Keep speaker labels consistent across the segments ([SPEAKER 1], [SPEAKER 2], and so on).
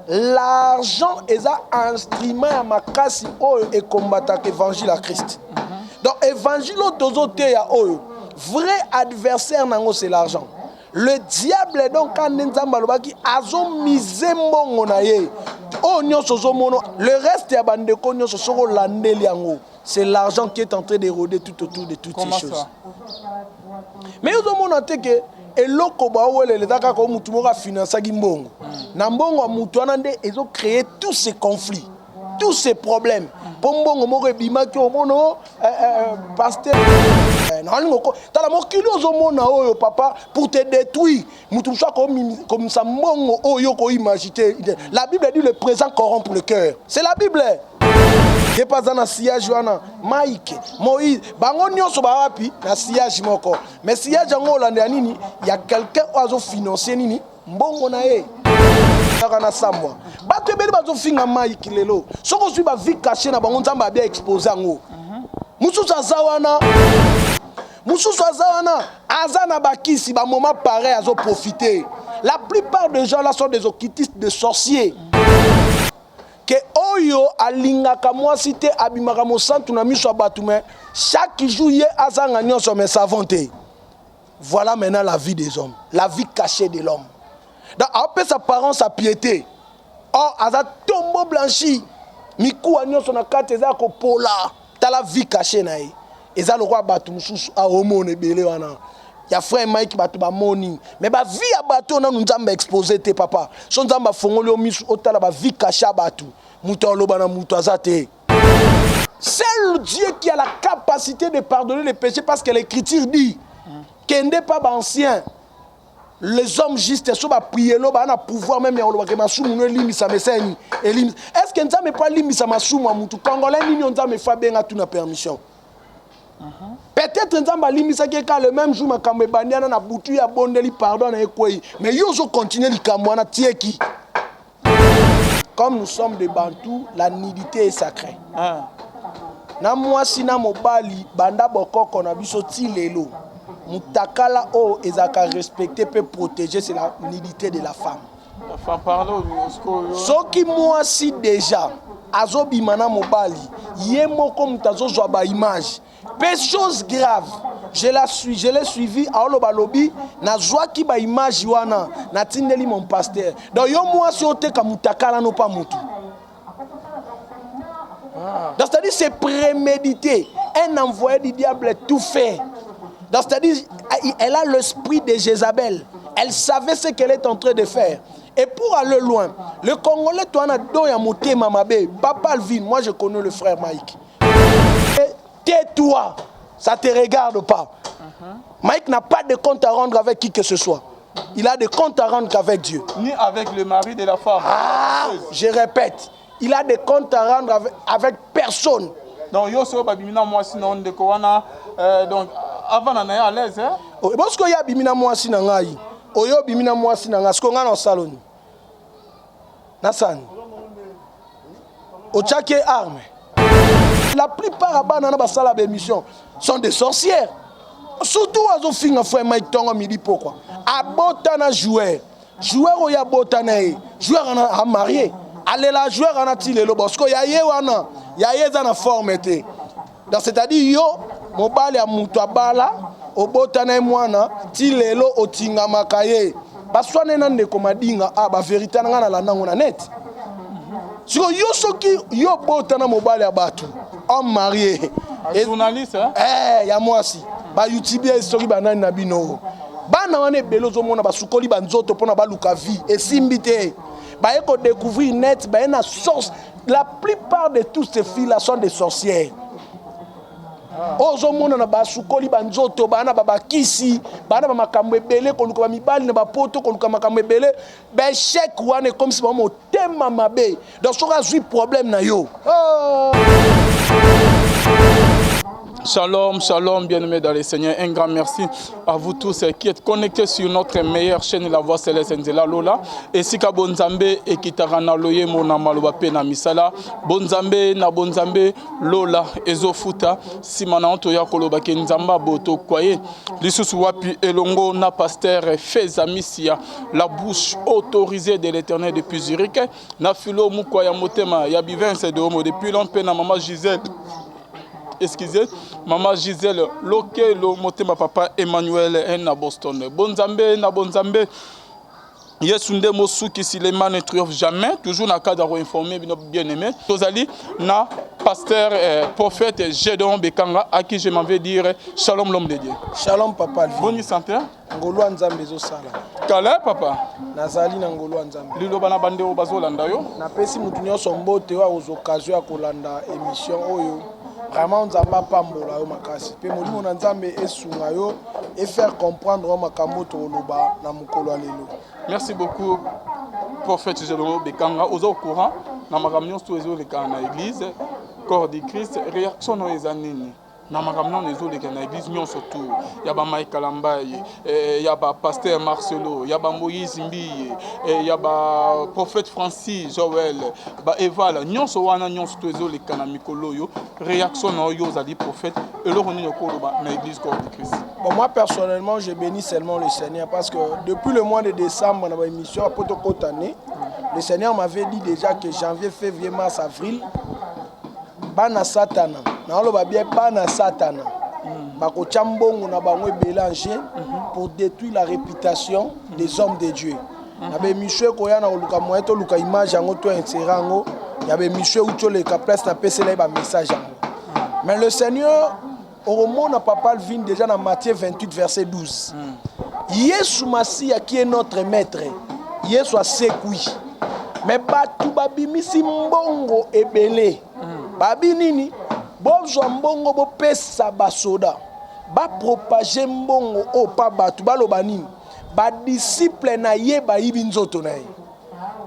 [SPEAKER 1] l'argent est un instrument à ma casse et combattre l'évangile à Christ. Donc évangile d'autosote ya oyo vrai adversaire nango c'est l'argent. Le diable donc quand nzamba lobaki azo mise mbongo na ye. Oh nyonso zo mono le reste ya bandeko nyonso soko landeli yango. C'est l'argent qui est en train d'éroder tout autour de toutes ces choses. Mais vous avez que eloko ba wele le daka ko mutu moka financer gimbongo. Na mbongo wa mutu anande ils ont créé tous ces conflits, tous ces problèmes. Pombongo moko bima ki omono pasteur tala mokili ozomona oyo papa pour te détruire. Mutu msha comme ça mbongo oyo ko imaginer. La Bible dit le présent corrompt le cœur. C'est la Bible. Je pas dans sillage wana Mike Moïse bango nyonso ba wapi na sillage moko mais sillage ngo Hollande nini il y a quelqu'un oiseau financier nini mbongo na ye kana samwa bato ebeli bazo finga Mike lelo soko sui ba vie cachée na bango nzamba bien exposé ngo mususu azawana azana bakisi ba moment pareil azo profiter. La plupart des gens là sont des occultistes, des sorciers. Que oyo alingaka mwasi te abimaka mosantu na miso batume chaque jour ye azanga nyonso mais savonté. Voilà maintenant la vie des hommes, la vie cachée de l'homme. Donc après sa apparence sa piété. Oh aza tombo blanchi miku nyonso na kate za ko pola ta la vie cachée na ye. Eza le roi batu mususu a homone belé wana. Ya frère Mike batu ba moni mais ba vie ya bato na nzamba exposé te papa so nzamba fongoli o misu otala ba vie cacha batu muto loba na muto azate. C'est Dieu qui a la capacité de pardonner les péchés parce que l'écriture dit qu'il n'est pas ancien. Les hommes justes sont pas prier là ba na pouvoir même ya loba ke masumu no limisa meseni elim. Est-ce que nzamba pas limisa masumu mutu congolais nini nzamba fa benga tu na permission. Peut-être nzamba limisa ke ka le même jour makambe bandiana na butu ya bondeli pardon na ekoi mais yo zo continuer likamwana tieki. Comme nous sommes des Bantous, la nudité est sacrée. Na mwasi na mobali banda bokoko na biso ti lelo mutakala o ezaka respecter peut protéger c'est la nudité de la femme.
[SPEAKER 2] La femme pardon
[SPEAKER 1] soki mwasi déjà azobima na mobali ye moko mutazo zwa ba image. Peu chose grave, je l'ai suivi à Olobalobi, na joie qui ba image wana, na tindeli mon pasteur. Donc yo moi si ote kamutakala no pas mutu. Donc c'est-à-dire c'est prémédité, un envoyé du diable tout fait. Donc c'est-à-dire elle a l'esprit de Jézabel. Elle savait ce qu'elle est en train de faire. Et pour aller loin, le Congolais toi na do ya motema mabe, papa Alvin, moi je connais le frère Mike. Tais-toi, ça ne te regarde pas. Mike n'a pas de compte à rendre avec qui que ce soit. Il a des comptes à rendre qu'avec Dieu.
[SPEAKER 2] Ni avec le mari de la femme.
[SPEAKER 1] Ah, je répète, il a des comptes à rendre avec personne.
[SPEAKER 2] Donc, yo so babimina moi sinon de kowana donc avant na à l'aise hein.
[SPEAKER 1] Parce que ya bimina moi sinon ngai. Oyo bimina moi sinon ngai. Ce qu'on a dans salon. Nasan. Ochake arme. La plupart de basala émission sont des sorcières. Surtout à Zofinga frère Mike Tongo midi pourquoi. Abotana joueur. Joueur oya botana joueur a marié. Allez la joueur en a-t-il le bosco ya ye wana. Ya ye za na forme té. Donc c'est-à-dire yo mobali ya mutu abala obotana mwana ti lelo otinga makaye. Baswa nena ndeko madinga ba vérité na ngana la nango na net. Siko yo soki yo botana mobali ya batu. Homme marié.
[SPEAKER 2] Un journaliste hein?
[SPEAKER 1] Ya moi aussi. Ba YouTube story banani na bino. Bana wane belozo mona ba sukoli banzoto pona ba luka vie et simbité. Ba eko découvrir net ba na source. La plupart de tous ces filles là sont des sorcières. Ozo mona na ba sukoli banzoto bana baba kisi, bana ba makambo ebele koluka ba mibali na ba poto koluka makambo ebele. Ba chèque wane comme si ba mo tema mabe. Donc so ka zui problème na yo. Oh.
[SPEAKER 2] Shalom, shalom, bien-aimés dans le Seigneur. Un grand merci à vous tous qui êtes connectés sur notre meilleure chaîne, La Voix Céleste Nzela Lola. Et si ka bonzambe et kitarana loye mona maloba pe na misala. Bonzambe na bonzambe Lola ezofuta. Si mana onto ya koloba ke nzamba boto kwaye. Lisusu wapi elongo na pasteur Feza Misia, la bouche autorisée de l'Éternel depuis Zurich. Na filo mukwa ya motema ya bivense de homo depuis longtemps na maman Gisèle. Excusez, maman Gisèle, loke lo motema papa Emmanuel en Boston. Bonzambe na bonzambe. Yesunde Mosuki Sileman ne triomphe jamais, toujours dans le cadre informé, bien aimé. Tozali na pasteur prophète Gédéon Bekanga à qui je m'en vais dire shalom l'homme de Dieu.
[SPEAKER 1] Shalom papa.
[SPEAKER 2] Bonne santé.
[SPEAKER 1] Ngolo Nzambe zo sala.
[SPEAKER 2] Kala papa.
[SPEAKER 1] Nazali na ngolo Nzambe.
[SPEAKER 2] Lilo bana bande o bazolanda yo.
[SPEAKER 1] Na pesi mutu nyonso mbote wa aux occasions ya kolanda émission oyo. Vraiment Nzamba pambola yo makasi. Pe molimo na Nzambe esunga yo et faire comprendre o makambo to loba na mukolo alelo.
[SPEAKER 2] Merci beaucoup prophète Gédéon Bekanga aux au courant na makamnyo sto ezo le kana église corps de Christ réaction no ezanini. Na makamno nezoleka na église nyonso tout ya ba Mike Kalambaye ya ba pasteur Marcelo ya ba Moïse Mbiye ya ba prophète Francis Joël ba Eval nyonso wana nyonso to ezoleka na mikolo yo réaction na yo zali prophète et le roni okoloba na église corps de Christ.
[SPEAKER 1] Bon, moi personnellement je bénis seulement le Seigneur parce que depuis le mois de décembre dans ma émission à Potokotane le Seigneur m'avait dit déjà que janvier février mars avril bana satana na oloba bien bana satana bako chambongo na bango mélanger pour détruire la réputation des hommes de Dieu. Na be monsieur ko ya na luka moyen to luka image yango to inserango ya be monsieur ucho le ka place na pcla ba message yango. Mais le Seigneur au monde papa vient déjà dans Matthieu 28 verset 12. Yesu Masia qui est notre maître. Yesu a sekui. Mais batu babimisi mbongo ebele. Babi nini bozwa mbongo bo pesa basoda ba propager mbongo o pa batu baloba nini ba disciple na ye ba yibinzoto na ye.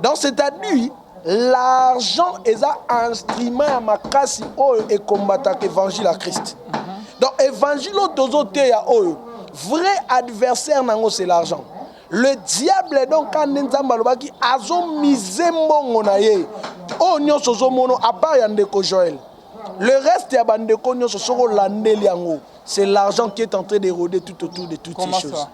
[SPEAKER 1] Donc c'est-à-dire l'argent est un instrument à makasi o et combattre l'évangile à Christ. Donc évangile tozote ya o vrai adversaire nango c'est l'argent. Le diable donc quand nzamba lobaki azo miser mbongo na ye o nyonso zo mono à part ya ndeko Joël. Le reste ya bandeko nyonso soko landeli yango. C'est l'argent qui est en train d'éroder tout autour de toutes ces choses. Ça?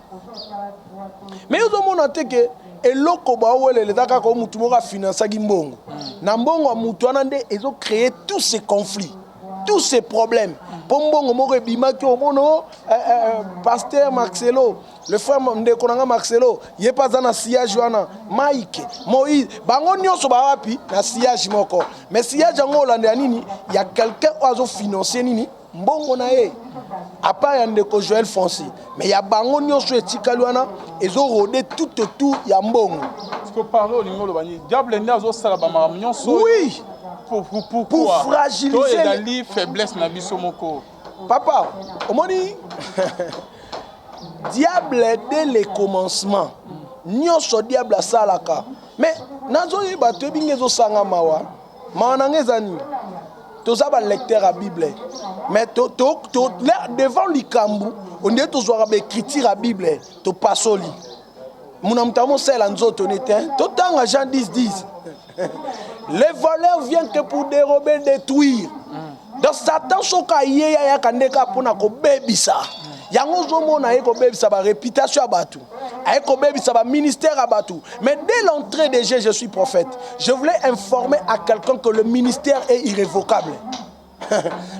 [SPEAKER 1] Mais vous avez que eloko ba wele le daka ko mutu mo ka financer mbongo. Na mbongo a mutu anande ils ont créé tous ces conflits, tous ces problèmes. Pombongo moko bima ki omono pasteur Marcelo, le frère ndeko nanga Marcelo, ye pas na siège wana Mike, Moïse, bango nyonso ba wapi na siège moko. Mais siège ngo Hollande nini, il y a quelqu'un oiseau financier nini mbongo na ye. À part yande ko Joël Fonsi, mais il y a bango nyonso etikali wana ezo rôder tout autour ya mbongo.
[SPEAKER 2] Est-ce que parler au niveau le bani diable ndazo sala ba maram nyonso?
[SPEAKER 1] Oui. Pour fragiliser
[SPEAKER 2] la faiblesse na biso moko.
[SPEAKER 1] Papa, omoni diable dès le commencement. Nyonso diable salaka. Mais nazo yeba to bingezo sanga mawa. Mawana ngezani. To za ba lecteur à Bible. Mais devant likambu, on dit to zo ba écriture à Bible, to pasoli. Muna mtamo sela nzoto nete. To tanga Jean 10:10. Les voleurs viennent que pour dérober, détruire. Donc Satan soka yeya ya kandeka pona ko bebisa. Yango zomo na eko bebisa ba réputation abatu. Eko bebisa ba ministère abatu. Mais dès l'entrée de Jésus, je suis prophète. Je voulais informer à quelqu'un que le ministère est irrévocable.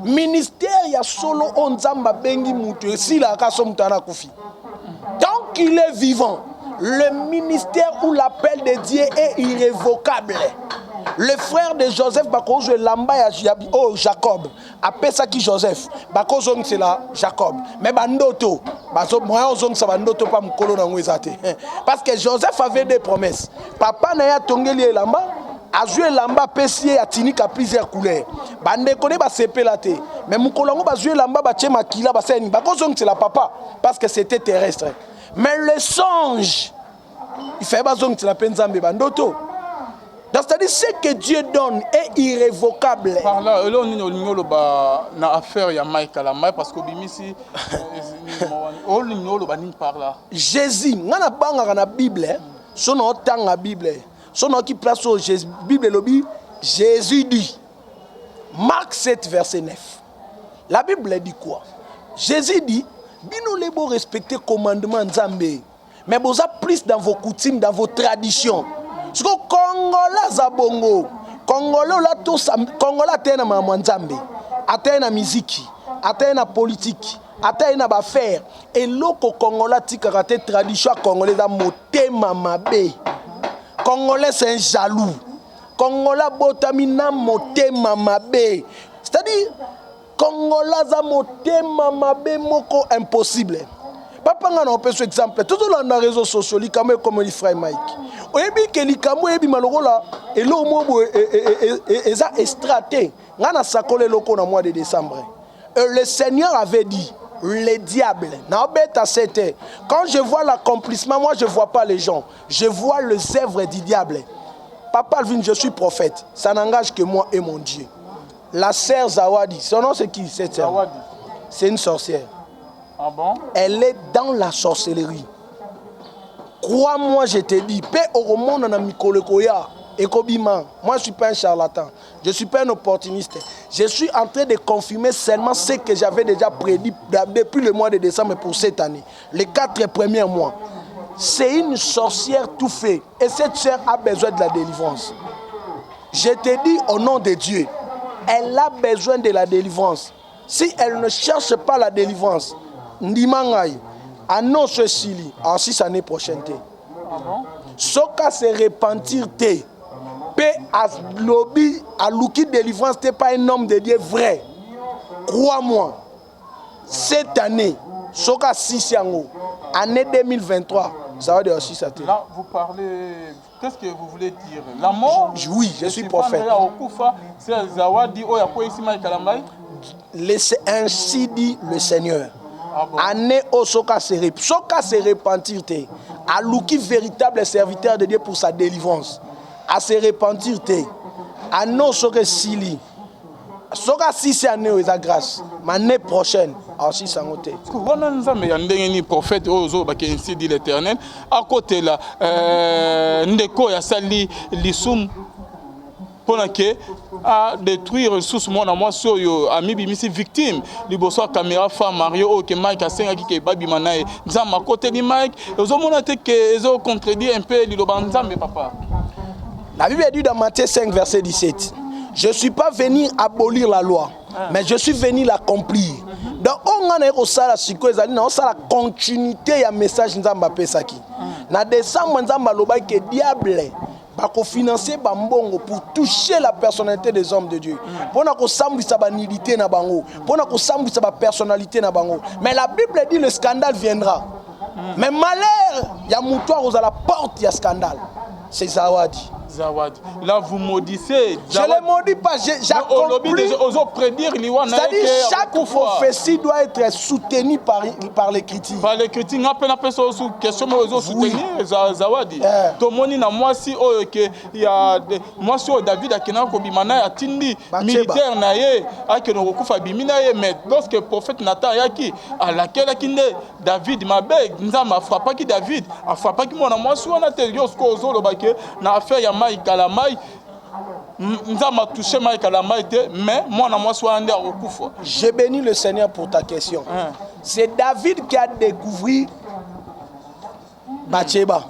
[SPEAKER 1] Ministère ya solo onzamba bengi mutu si la kaso mutana kufi. Tant qu'il est vivant, le ministère ou l'appel de Dieu est irrévocable. Le frère de Joseph, Bakozo Lamba oh Jacob, appelle ça qui Joseph, Bakozo c'est là Jacob. Mais Bandoto, moi on ça Bandoto pas mukolo na ngwezate. Parce que Joseph avait des promesses. Papa na ya tongeli Lamba, azue Lamba pesier atinika plusieurs couleurs. Bande kone ba sepelate. Mais mukolo ngo bazue Lamba ba tchema kila ba seni. Bakozo c'est la papa parce que c'était terrestre. Mais le songe, il fait bazong c'est la penzambe Bandoto. Donc c'est-à-dire ce que Dieu donne est irrévocable.
[SPEAKER 2] Par là, on a affaire à Mike à la main parce que bimisi par là.
[SPEAKER 1] Jésus, on a banga na Bible, son autant la Bible, son qui place au Bible lobby, Jésus dit. Marc 7 verset 9. La Bible dit quoi? Jésus dit, bino les beaux respecter commandement Nzambe, mais vous avez plus dans vos coutumes, dans vos traditions. Parce que Congolais zabongo, Congolais la tous, Congolais atteint na Nzambe, atteint na musique, atteint na politique, atteint na affaire. Et loko Congolais tikarate tradition Congolais da motema mabe. Congolais c'est un jaloux. Congolais botamina motema mabe. C'est-à-dire Congolais za motema mabe moko impossible. Papa ngana on peut ce exemple tout dans les réseaux sociaux likamo comme li frère Mike. Oyebi ke likamo ebi malokola elo mobo eza estraté ngana sakole loko na mois de décembre. Le Seigneur avait dit le diable na beta c'était quand je vois l'accomplissement moi je vois pas les gens, je vois les œuvres du diable. Papa Alvin, je suis prophète, ça n'engage que moi et mon Dieu. La sœur Zawadi, son nom c'est qui cette sœur? Zawadi. C'est une sorcière.
[SPEAKER 2] Ah bon?
[SPEAKER 1] Elle est dans la sorcellerie. Crois-moi, je te dis, paix au monde na mikolekoya ekobima. Moi, je suis pas un charlatan. Je suis pas un opportuniste. Je suis en train de confirmer seulement ce que j'avais déjà prédit depuis le mois de décembre pour cette année. Les 4 premiers mois. C'est une sorcière tout fait. Et cette sœur a besoin de la délivrance. Je te dis au nom de Dieu, elle a besoin de la délivrance. Si elle ne cherche pas la délivrance, Ndimangaï, annonce Sili, en 6 années prochaines. Soka se repentir te. Paix à lobby, à l'ouki délivrance, t'es pas un homme de Dieu vrai. Crois-moi, cette année, Soka 6 yango, année 2023, ça va de 6 à te.
[SPEAKER 2] Là, vous parlez, qu'est-ce que vous voulez dire? La mort?
[SPEAKER 1] Oui, je suis prophète. Ainsi dit le Seigneur. Ah bon? Année au Soka se repentir, à l'ouki véritable serviteur de Dieu pour sa délivrance. À se repentir, à non Soka Sili. Soka 6 années aux grâce. L'année prochaine, aussi ça monte.
[SPEAKER 2] Mais il y a prophète ainsi dit l'Éternel. À côté là, ndeko ya sali lisum pour à détruire ressources moi na moi sur yo ami bimisi victime liboso caméra femme Mario o ke Mike asenga ki ke babi manae nzama côté ni Mike ozo mona te ke ezo contredire un peu liloba nzambe papa.
[SPEAKER 1] La Bible dit dans Matthieu 5 verset 17. Je ne suis pas venu abolir la loi, mais je suis venu l'accomplir. Donc, on a la continuité du message Nzamba Pesaki. Na décembre, Nzamba Loba que diable va financer Bambongo pour toucher la personnalité des hommes de Dieu. Pour que sa banalité na bango, pour que sa personnalité na bango. Mais la Bible dit le scandale viendra. Mais malheur, il y a moutoir aux à la porte, il y a scandale. C'est Zawadi.
[SPEAKER 2] Zawadi. Là, vous maudissez.
[SPEAKER 1] Je ne le maudis pas, j'accomplis. C'est-à-dire chaque prophétie doit être soutenue par l'écriture.
[SPEAKER 2] Par l'écriture, on appelle sous question de soutenir Zawadi. Tout le monde a moi si il y a moi si David a kena ko bimana atindi militaire na ye a que no kufa bimina ye mais lorsque le prophète Nathan yaki à laquelle akinde David mabe nzama frappa ki David a frappa ki mona moi si on a te yosko ozolo bake na affaire ya
[SPEAKER 1] je bénis le Seigneur pour ta question. C'est David qui a découvert Bathsheba.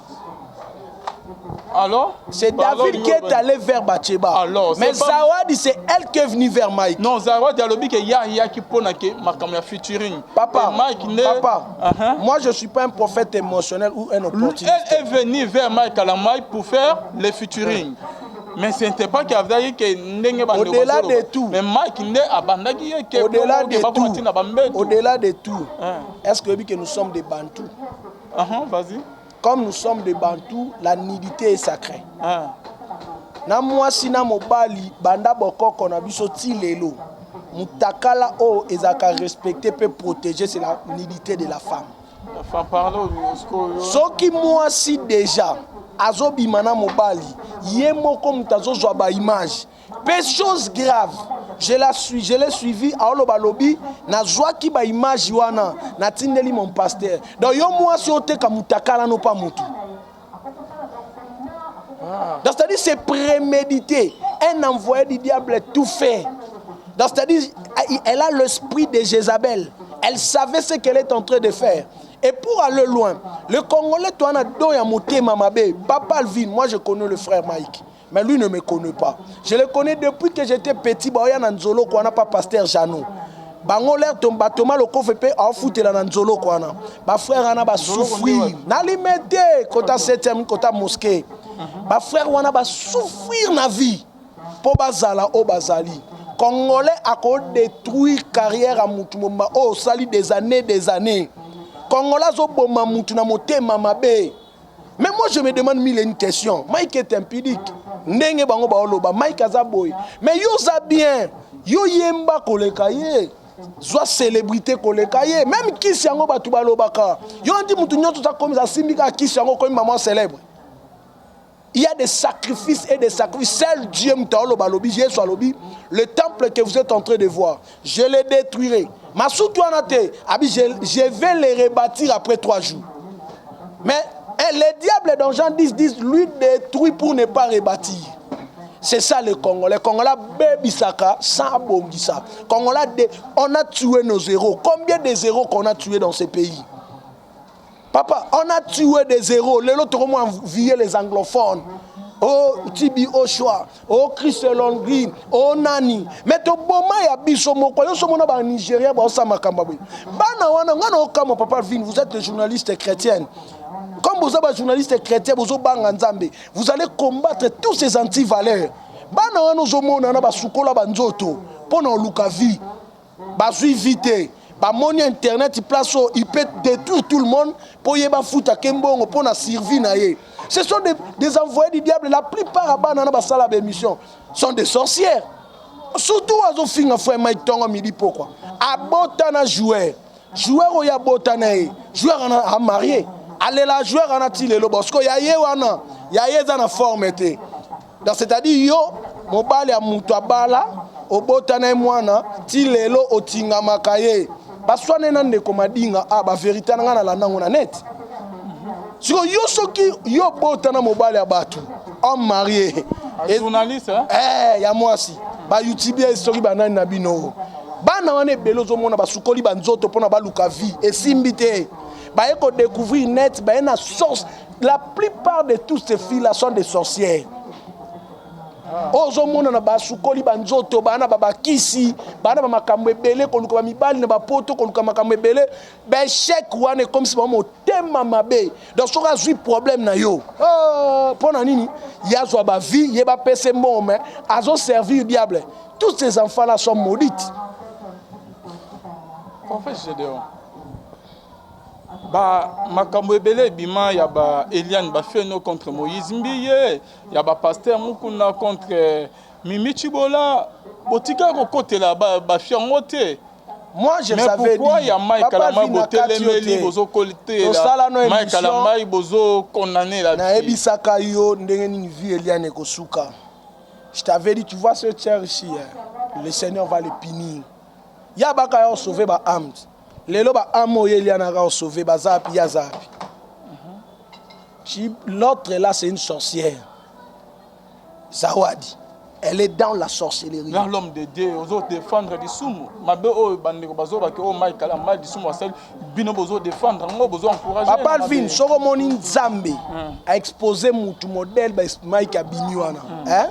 [SPEAKER 2] Alors?
[SPEAKER 1] C'est David qui est allé vers Bathsheba. Mais Zawadi, c'est elle qui est venue vers Mike.
[SPEAKER 2] Non, Zawadi a dit que Yahya qui pona que Makamia featuring.
[SPEAKER 1] Papa, moi je ne suis pas un prophète émotionnel ou un opportuniste.
[SPEAKER 2] Elle est venue vers Mike à la Mike pour faire les featuring. Mais ce n'était pas qu'il avait que
[SPEAKER 1] au-delà de tout.
[SPEAKER 2] Mais Mike
[SPEAKER 1] au-delà de tout. Est-ce que nous sommes des Bantous?
[SPEAKER 2] Vas-y.
[SPEAKER 1] Comme nous sommes des Bantous, la nudité est sacrée. Na moi si na mobali banda bokoko na biso ti lelo. Mutakala o ezaka respecter peut protéger, c'est la nudité de la femme.
[SPEAKER 2] La femme parle
[SPEAKER 1] ce qui moi si déjà azobimana mobali Yemo comme tazo zoba image. Peu chose grave. Je l'ai suivi à Oloba Lobby. Na joie qui ba image wana. Na tindeli mon pasteur. Donc yo moi si ote kamutakala no pas mutu. Donc c'est-à-dire c'est prémédité. Un envoyé du diable tout fait. Donc c'est-à-dire elle a l'esprit de Jézabel. Elle savait ce qu'elle est en train de faire. Et pour aller loin, le Congolais, toi, on a donné à monter Mamabé. Papa Alvin, moi je connais le frère Mike. Mais lui ne me connaît pas. Je le connais depuis que j'étais petit. Bah, Nzolo, quoi, on n'a pas pasteur Jano. Bango l'air tombe, Thomas le coffre pe a foutu la Nzolo, quoi. Bah, frère, on a souffrir. N'alimete, quand à 7e, quand à mosquée. Bah, frère, on a souffrir na vie. Pour Bazala, au Bazali. Congolais a détruit carrière à Moutoumba. Oh, sali des années. Congolais a bomba Moutouna moté Mamabé. Mais moi je me demande mille une question. Mike est impudique. Ndenge bango ba oloba Mike azaboy. Mais yo za bien. Yo yemba kolekaye. Soit célébrité kolekaye. Même qui si yango batu ba lobaka. Yo ndi mutu nyoto ta comme ça simbika qui si yango comme maman célèbre. Il y a des sacrifices et des sacrifices. Seul Dieu m'taolo lobi, Jésus lobi. Le temple que vous êtes en train de voir, je le détruirai. Je vais les rebâtir après 3 jours. Mais les diables dans Jean 10 disent, lui détruit pour ne pas rebâtir. C'est ça le Congolais. Congolais, Bébisaka, sans Bongisa. Congolais, on a tué nos héros. Combien de héros qu'on a tués dans ce pays? Papa, on a tué des héros. Les autres ont envié les anglophones. Oh, Tibi Oshua, oh, Chris Longri, oh, Nani. Mais to boma ya biso moko, yo somo na ba Nigeria ba osama kambabe. Bana wana ngana okamo papa Vin, vous êtes journaliste chrétienne. Comme vous êtes journaliste chrétien, vous banga nzambe, vous allez combattre tous ces anti-valeurs. Bana wana ozomona na ba sukola ba nzoto, pona oluka vie. Ba zui vite. Ba moni internet il peut détruire tout le monde pour yeba futa kembongo pour na survie na ye. Ce sont des envoyés du diable. La plupart à Banana Basala Bémission sont des sorcières. Surtout à Zofinga frère Mike Tonga midi pourquoi. À Botana joueur. Joueur ou ya Botana. Joueur a marié. Allez la joueur en a-t-il le bosco. Ya ye wana. Ya ye zana forme été. Donc c'est-à-dire yo mobile ya mutu abala au Botana mwana ti lelo otinga makaye. Baswane nande komadinga a ba vérité na la nango na net. Yo soki yo botana mobile ya batu homme marié
[SPEAKER 2] et journaliste
[SPEAKER 1] ya moi si ba YouTube story banani na bino bana wane belozo mona basukoli banzoto pona baluka vie et simbité ba eko découvrir net ba na source. La plupart de tous ces filles là sont des sorcières. Ozo mona na basukoli banzoto bana babakisi bana ba makambo ebele koluka mibali na bapoto koluka makambo ebele ba chèque wane comme si maman tema mabe donc so ka zui problème na yo pona nini ya zo ba vie ye ba pese mom azo servir diable. Tous ces enfants là sont maudits.
[SPEAKER 2] En fait Gédéon ba makambo ebele bima ya ba Eliane ba feno contre Moïse Mbiye ya ba pasteur Mukuna contre Mimi Chibola botika ko côté là ba fiangote.
[SPEAKER 1] Moi je savais
[SPEAKER 2] pourquoi il y a Mike Kalama botelemeli bozo kolite là Mike Kalama bozo condamné là
[SPEAKER 1] na ebisaka yo ndenge ni vie Eliane ko suka. Je t'avais dit tu vois ce cherche le Seigneur va le punir. Ya baka yo sauver ba âme. Lelo ba amo Eliana ga sauver bazapi ya zapi. L'autre là c'est une sorcière. Zawadi. Elle est dans la sorcellerie.
[SPEAKER 2] Là l'homme de Dieu ozo défendre di sumu. Mabe o bandeko bazo ba ke o Mike la mal di sumu asel bino bozo défendre ngo bozo encourager.
[SPEAKER 1] Papa Alvin soko moni nzambe a exposé mutu modèle ba Mike abini wana. Hein?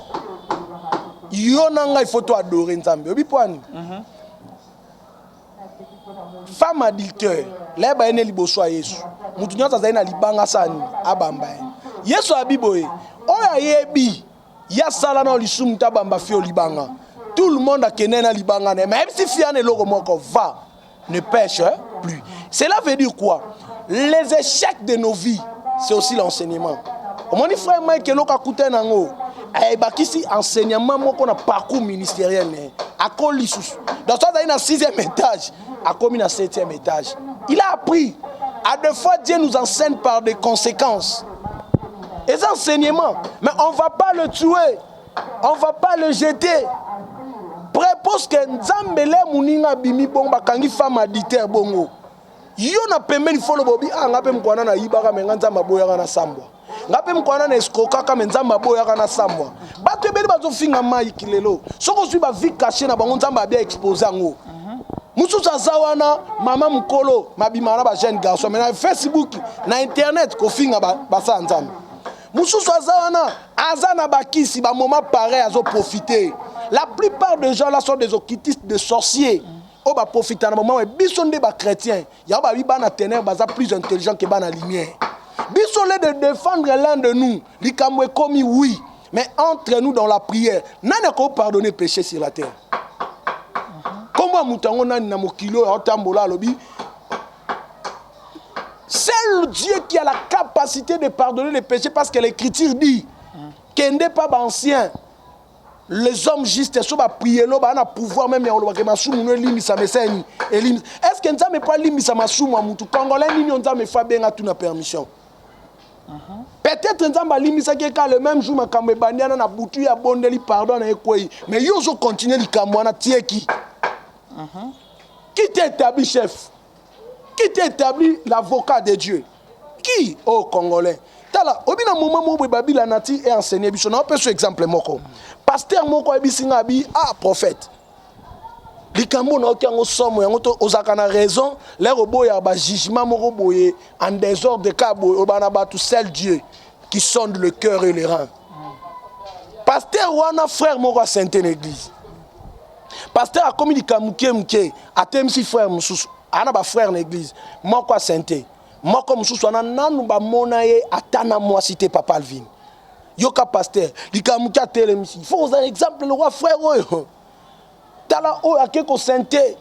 [SPEAKER 1] Yo nanga il faut to adorer nzambe. Obi poani. Femme adultère, les baine liboso a Yesu. Mutu nyota zaina libanga sani abamba. Yesu abiboye. Oya yebi. Ya sala na lisum tabamba fio libanga. Tout le monde a kenena libanga même si fiane logo moko va ne pêche plus. Cela veut dire quoi? Les échecs de nos vies, c'est aussi l'enseignement. Mon frère Mike loka kutenango. Eh bakisi enseignement moko na parcours ministériel à Colissus. Dans ça il a 6e étage. A commis à 7e étage. Il a appris. À deux fois, Dieu nous enseigne par des conséquences. Et c'est enseignement. Mais on ne va pas le tuer. On ne va pas le jeter. Préposte que Nzambele Mouninga Bimi Bomba Kangi femme aditer bongo. Yo na pembeni folo bobi ngape mkwana na ibaka menganza maboya na sambwa. Ngape mkwana na escroka kama nzamba boya na sambwa. Bato ebeli bazo finga mai kilelo. Soko sui ba vie cachée na bango nzamba bien exposé ngo. Mususu azawana mama mkolo mabimana ba jeune garçon mais na Facebook na internet ko finga ba sa nzamba. Mususu azawana azana bakisi ba moment pareil azo profiter. La plupart des gens là sont des occultistes, des sorciers. On va profiter à un moment où bisson des chrétiens, il y a des ténèbres plus intelligents que la lumière. Bisson de défendre l'un de nous, les camoués commis oui, mais entre nous dans la prière, n'a pas pardonné péché sur la terre. Comment moutango n'a n'a mokilo en tambola lobby? C'est Dieu qui a la capacité de pardonner les péchés parce que l'Écriture dit qu'il n'est pas ancien. Les hommes justes sont à prier, là, on a pouvoir même on que masumu no limisa meseni elim. Est-ce que nza me pas limisa masumu amutu congolais ni nza me fa benga tout na permission. Peut-être nza ba limisa ke ka le même jour makambe bandiana na butu ya bondeli pardon na ekoi. Mais yo zo continuer likamwa na tie qui. Qui t'établit chef? Qui t'établit l'avocat de Dieu? Qui au Congolais? Tala obina moment mo babila nati et enseigner biso na peut ce exemple moko. Pasteur moko ebisinga bi prophète. Likambo na okiango somo yango to ozaka na raison l'air boya ba jugement moko boye en désordre de cas boye obana ba tout seul Dieu qui sonde le cœur et les reins. Pasteur wana frère moko a sainte l'église. Pasteur a commis likamuke mke atemsi frère mususu ana ba frère l'église moko a sainte. Moko mususu ana nanu ba monaye atana moi cité papa Alvin. Yoka pasteur, likamuki a télémisi. Il faut un exemple le roi frère oyo. Tala o akeko santé.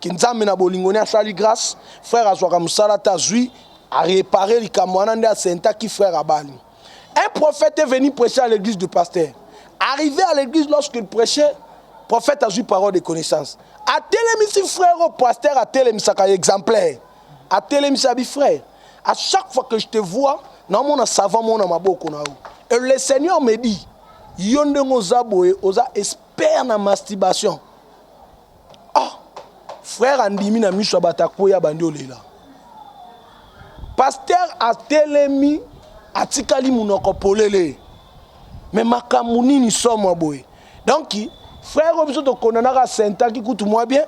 [SPEAKER 1] Kinzambe na bolingoni a sali grâce, frère azwaka musala tazui a réparer likamwana nde a senta qui frère abali. Un prophète est venu prêcher à l'église du pasteur. Arrivé à l'église lorsqu'il prêchait, prophète a eu parole de connaissance. A télémisi frère au pasteur a télémisi ka exemplaire. A télémisi abi frère. À chaque fois que je te vois, non mon savant mon maboko na ou. Et le Seigneur me dit, yonde ngoza boye, oza expert na masturbation. Ah, frère andimi na misho batakoya bandi olela. Pasteur a telemi atikali munoko polele. Mais makamuni ni somo boye. Donc, frère obiso to konanaka senta ki kutu moi bien.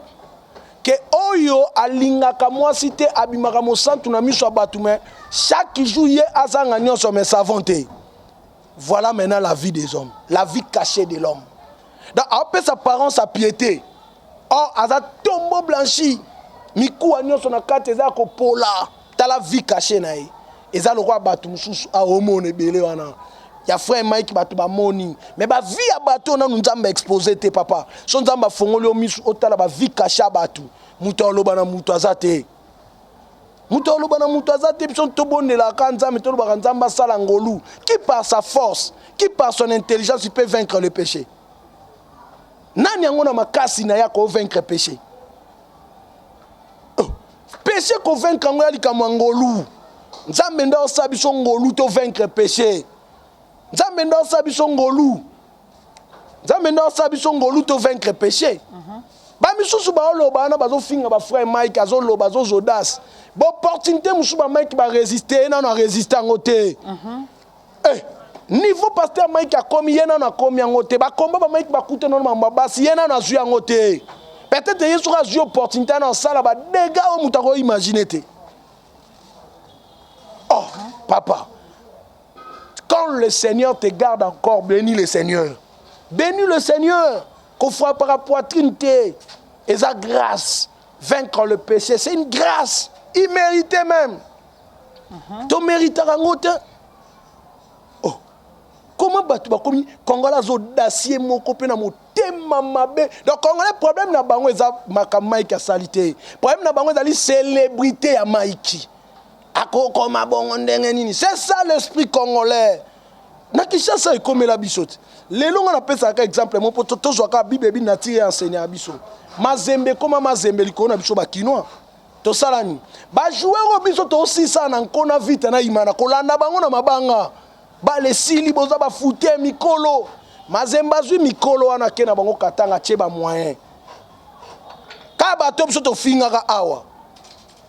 [SPEAKER 1] Que oyo alingaka moi cité abimaka mo santu na misho batume. Chaque jour ye azanga nyonso me savonté. Voilà maintenant la vie des hommes, la vie cachée de l'homme. Donc, après sa apparence à piété, oh, aza tombeau blanchi, mikou agnon son akate eza ko pola, ta la vie cachée nae. Eza le roi batu mususu a homo ne belé wana. Ya frère Mike batu ba moni, mais ba vie a batu na nzamba exposé te papa. Son nzamba fongoli o misu otala ba vie cachée batu. Muto loba na muto azate. Muto lobana muto azate bison tobonde la kanza metolo bakanzamba sala ngolu qui par sa force qui par son intelligence il peut vaincre le péché. Nani ngona makasi na ya ko vaincre péché. Péché ko vaincre ngoya likamwa ngolu. Nzambe ndo sabiso ngolu to vaincre péché. Nzambe ndo sabiso ngolu. Nzambe ndo sabiso ngolu to vaincre péché. Ba misusu ba oloba na bazo finga ba frère Mike azo loba zo zodas. Bon opportunité musuba Mike ba résister na résister ngote. Niveau pasteur Mike a commis yena na commis ngote ba komba ba Mike ba kute non mamba basi yena na zui ngote. Peut-être yesu ra zui opportunité na sala ba dégâts o mutako imaginer te. Oh papa. Quand le Seigneur te garde encore, bénis le Seigneur. Bénis le Seigneur. Qu'on frappe par la poitrine et sa grâce vaincre le péché, c'est une grâce imméritée même. Tu mérites un autre. Oh, comment battu comme Congolais audacieux mon copain na motema mabe. Donc Congolais problème na bango eza makamai ka salité. Problème na bango ezali célébrité ya maiki. Akoko mabongo ndenge nini. C'est ça l'esprit congolais. Na Kinshasa comme la bisote. Les longs on appelle ça un exemple mon pote to zoka bible bi na tire enseigner à biso. Mazembe comme mazembe liko na biso ba kinois. To salani. Ba joueur biso to aussi ça na nkona vite na imana kolanda bango na mabanga. balesili boza bafute mikolo mazemba zwi mikolo wana ke na bango katanga tie ba moyen ka bato biso tofingaka awa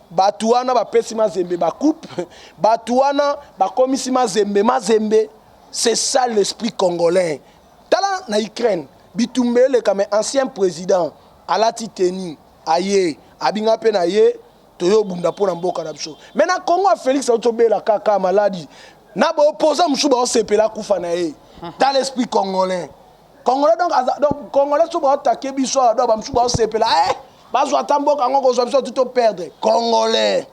[SPEAKER 1] bato wana bapesi mazembe bakupe bato wana bakomisi mazembe. C'est ça l'esprit congolais. Tala na Ukraine Bitumbele comme ancien président alati teni aye abinga pe na ye toyo bunda pona mboka na biso. Maintenant Congo Félix Otobela kaka maladi na ba opposant musu ba sepela kufa na ye. Dans l'esprit congolais. Congolais donc Congolais so ba attaquer biso do ba musu ba sepela bazwa tamboka ngo zo biso tout perdre. Congolais.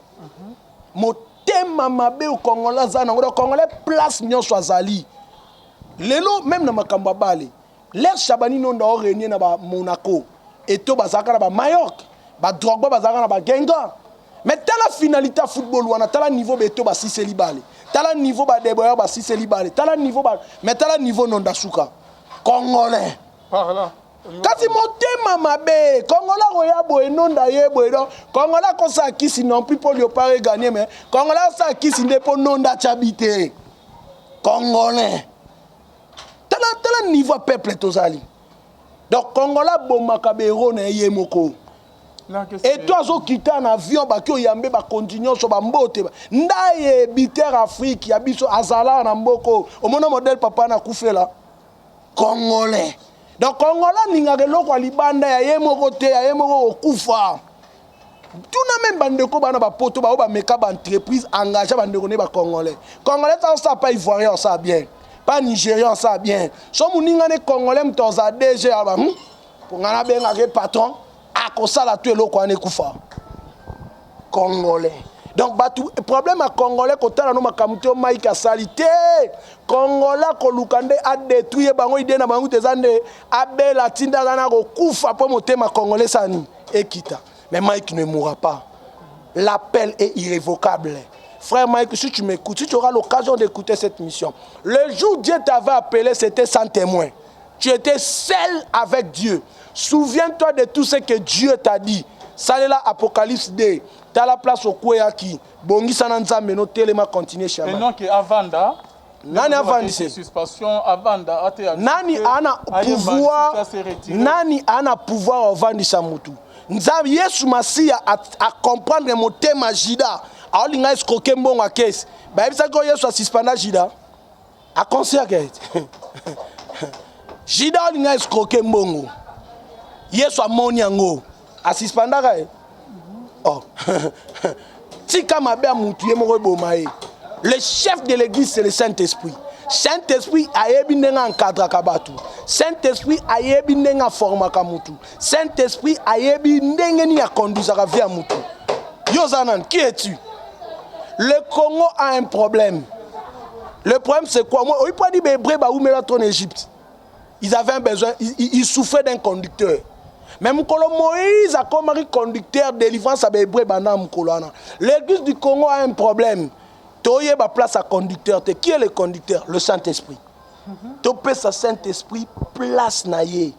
[SPEAKER 1] Motema mabe o Congolais za na Congolais place nyonso azali. Lelo même na makamba bale. L'air Chabani non da réunion na ba Monaco et to bazaka na ba Mallorca, ba Drogba bazaka na ba Genga. Mais tala finalité football wana tala niveau beto ba Siseli bale. Tala niveau ba Deboya ba Siseli bale. Tala niveau ba mais tala niveau non da Suka. Congolais. Par là. Kasi motema mabe Congolais roya boye non da ye boye do Congolais ko sa kisi non plus pour lui pas gagner mais Congolais sa kisi ndepo non da chabité. Congolais. Tel niveau peuple tozali. Donc Congolais bomakabero na yemoko. Et toi zo kita na avion ba ko yambe ba continuer so ba mbote. Ndaye biter Afrique ya biso azala na mboko. Omona modèle papa na kufela. Congolais. Donc Congolais ningake loko libanda ya yemoko te ya yemoko okufa. Tuna même bandeko bana ba poto ba meka ba entreprise engagé bandeko ne ba Congolais. Congolais ça pas ivoirien ça bien. Pas Nigérian, ça bien. Si vous avez Congolais, vous avez DG, pour vous avez un patron, à cause de la tuer le Congolais. Donc, le problème à Congolais, quand on a un maïka salité, Congolais, quand on a détruit, il a détruit, Abel, la Tinda, la Koufa, pour monter ma Congolais, ça et quitte. Mais Mike ne mourra pas. L'appel est irrévocable. Frère Mike, si tu m'écoutes, si tu auras l'occasion d'écouter cette mission, le jour où Dieu t'avait appelé, c'était sans témoin. Tu étais seul avec Dieu. Souviens-toi de tout ce que Dieu t'a dit. Salela Apocalypse 2. Tu as la place au Kouéaki. Bongi Sananza Meno Telema continue chez moi.
[SPEAKER 2] Et non, que Avanda.
[SPEAKER 1] Nani avandi se
[SPEAKER 2] suspension Avanda.
[SPEAKER 1] Nani ana pouvoir. Nani ana pouvoir avandi mutu. Nzab Yesu Masia à comprendre mon thème Jida. Alors, il y a escroqué mon caisse. Bah, il y a un suspendage Jida. À concert, Jida, il y a escroqué mon. Il y a un moniango. À suspendage. Oh. Tika mabe moutuye mo bomae. Le chef de l'église, c'est le Saint-Esprit. Saint-Esprit a yebi nenga encadra kabatu. Saint-Esprit a yebi nenga forma kamutu. Saint-Esprit a yebi nenga ni a conduire la vie à mutu. Yozanan, qui es-tu? Le Congo a un problème. Le problème c'est quoi? Moi, il peut dire Bébré ba oumela en Égypte. Ils avaient un besoin, ils souffraient d'un conducteur. Même Moïse a comme un conducteur délivrance à Bébré bana mkolana. L'église du Congo a un problème. Toye ba place à conducteur. Qui est le conducteur? Le Saint-Esprit. Topé sa Saint-Esprit place naye.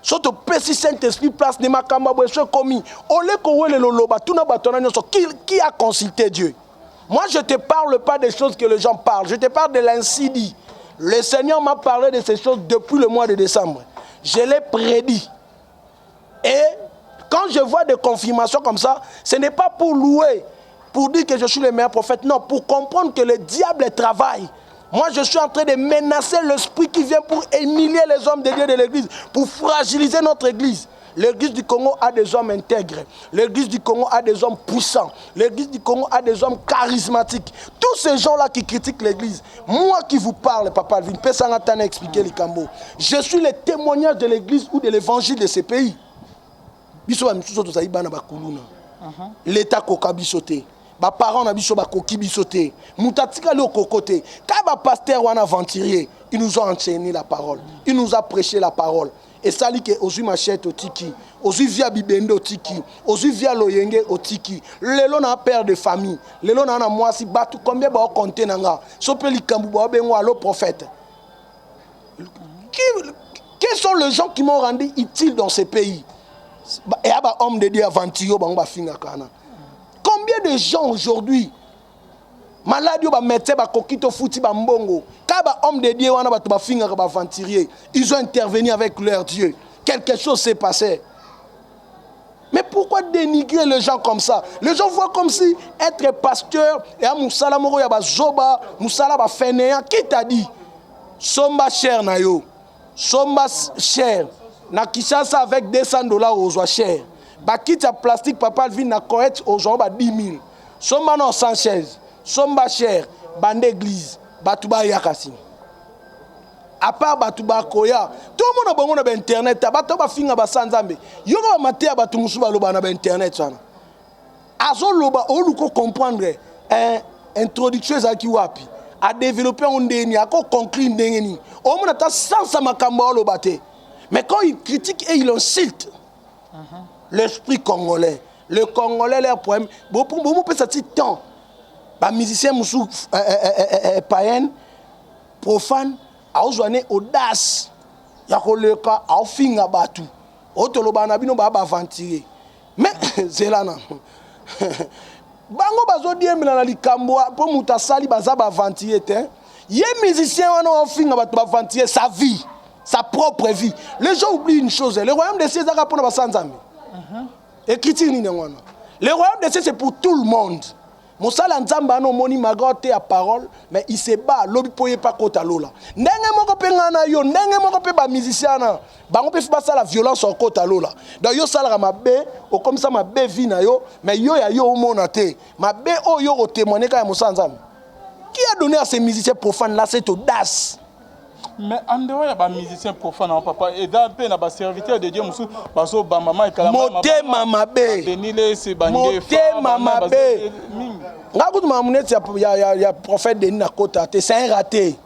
[SPEAKER 1] So to pesi Saint-Esprit place ne makamba bweswe komi. Ole kowele loloba tuna batona nyoso qui a consulté Dieu. Moi je te parle pas des choses que les gens parlent, je te parle de l'ainsi dit. Le Seigneur m'a parlé de ces choses depuis le mois de décembre. Je l'ai prédit. Et quand je vois des confirmations comme ça, ce n'est pas pour louer, pour dire que je suis le meilleur prophète, non, pour comprendre que le diable travaille. Moi, je suis en train de menacer l'esprit qui vient pour humilier les hommes de Dieu de l'église, pour fragiliser notre église. L'église du Congo a des hommes intègres. L'église du Congo a des hommes puissants. L'église du Congo a des hommes charismatiques. Tous ces gens-là qui critiquent l'église, moi qui vous parle, Papa Alvin, Pessangatane expliquer les Cambo. Je suis le témoignage de l'église ou de l'évangile de ces pays. L'État koka bisoté. Ba parents na biso ba koki bisoté. Mutatika le kokoté. Quand ba pasteur ou un aventurier, ils nous ont enseigné la parole. Il nous a prêché la parole. Et ça dit que ozu machette au tiki, ozu via bibende au tiki, ozu via loyenge au tiki. Lelo na père de famille, lelo na moi si batu combien ba compter nanga. Sopeli kambu ba bengo allo prophète. Quels sont les gens qui m'ont rendu utile dans ces pays? Et à homme de Dieu aventurier ba finga kana. Combien de gens aujourd'hui Maladi ba médecin ba kokito futi ba mbongo. Ka ba homme de Dieu wana ba to ba finga ba aventurier. Ils ont intervenu avec leur Dieu. Quelque chose s'est passé. Mais pourquoi dénigrer les gens comme ça? Les gens voient comme si être pasteur et à Moussala Moro ya ba zoba, Moussala ba fainéant. Qui t'a dit? Somba cher na yo. Somba cher. Na Kinshasa avec $200 aux cher. Ba kit ya plastique papa vient na correct aux gens ba 10 000. Somba non sans chaise. Somba cher, bande église, batuba yakasi. À part batuba koya, tout le monde a bon internet, batuba finga ba sanzambe. Yoga maté batu musuba loba na internet sana. Azo loba oluko comprendre introduction za ki wapi. A développer on deni, a ko conclure ndengeni. O mona ta sans makambo loba te. Mais quand il critique et il insulte l'esprit congolais, le Congolais leur problème, bon peut ça temps. Les musiciens païens, profanes, ils ont audace. Ils ont audace. Ils ont audace. Ils ont aventuré. Mais c'est là. Bango bazo die mila li kamboa pour mutasali baza ba aventuré te. Yé musicien wana ofinga ba aventurer sa vie, sa propre vie. Les gens oublient une chose, le royaume des cieux za pour ba sanzambe. Écriture ni ngwana. Le royaume des cieux c'est pour tout le monde. Mosala nzamba no moni magote ya parole mais il se bat lobi poye pa kota lola ndenge moko pe ngana yo ndenge moko pe ba musicien na bango pe fa la violence en kota lola donc yo sala mabe o comme ça mabe vi na yo mais yo ya yo mona te mabe o yo o témoigner ka mosala nzamba qui a donné à ces musiciens profanes là cette audace.
[SPEAKER 2] Mais en dehors il y a des musiciens profanes papa et dans pe na ba serviteur de Dieu musu baso ba mama e kala
[SPEAKER 1] motema mabe
[SPEAKER 2] benile se bange
[SPEAKER 1] motema mabe il y a prophète Denis à côté, c'est un raté.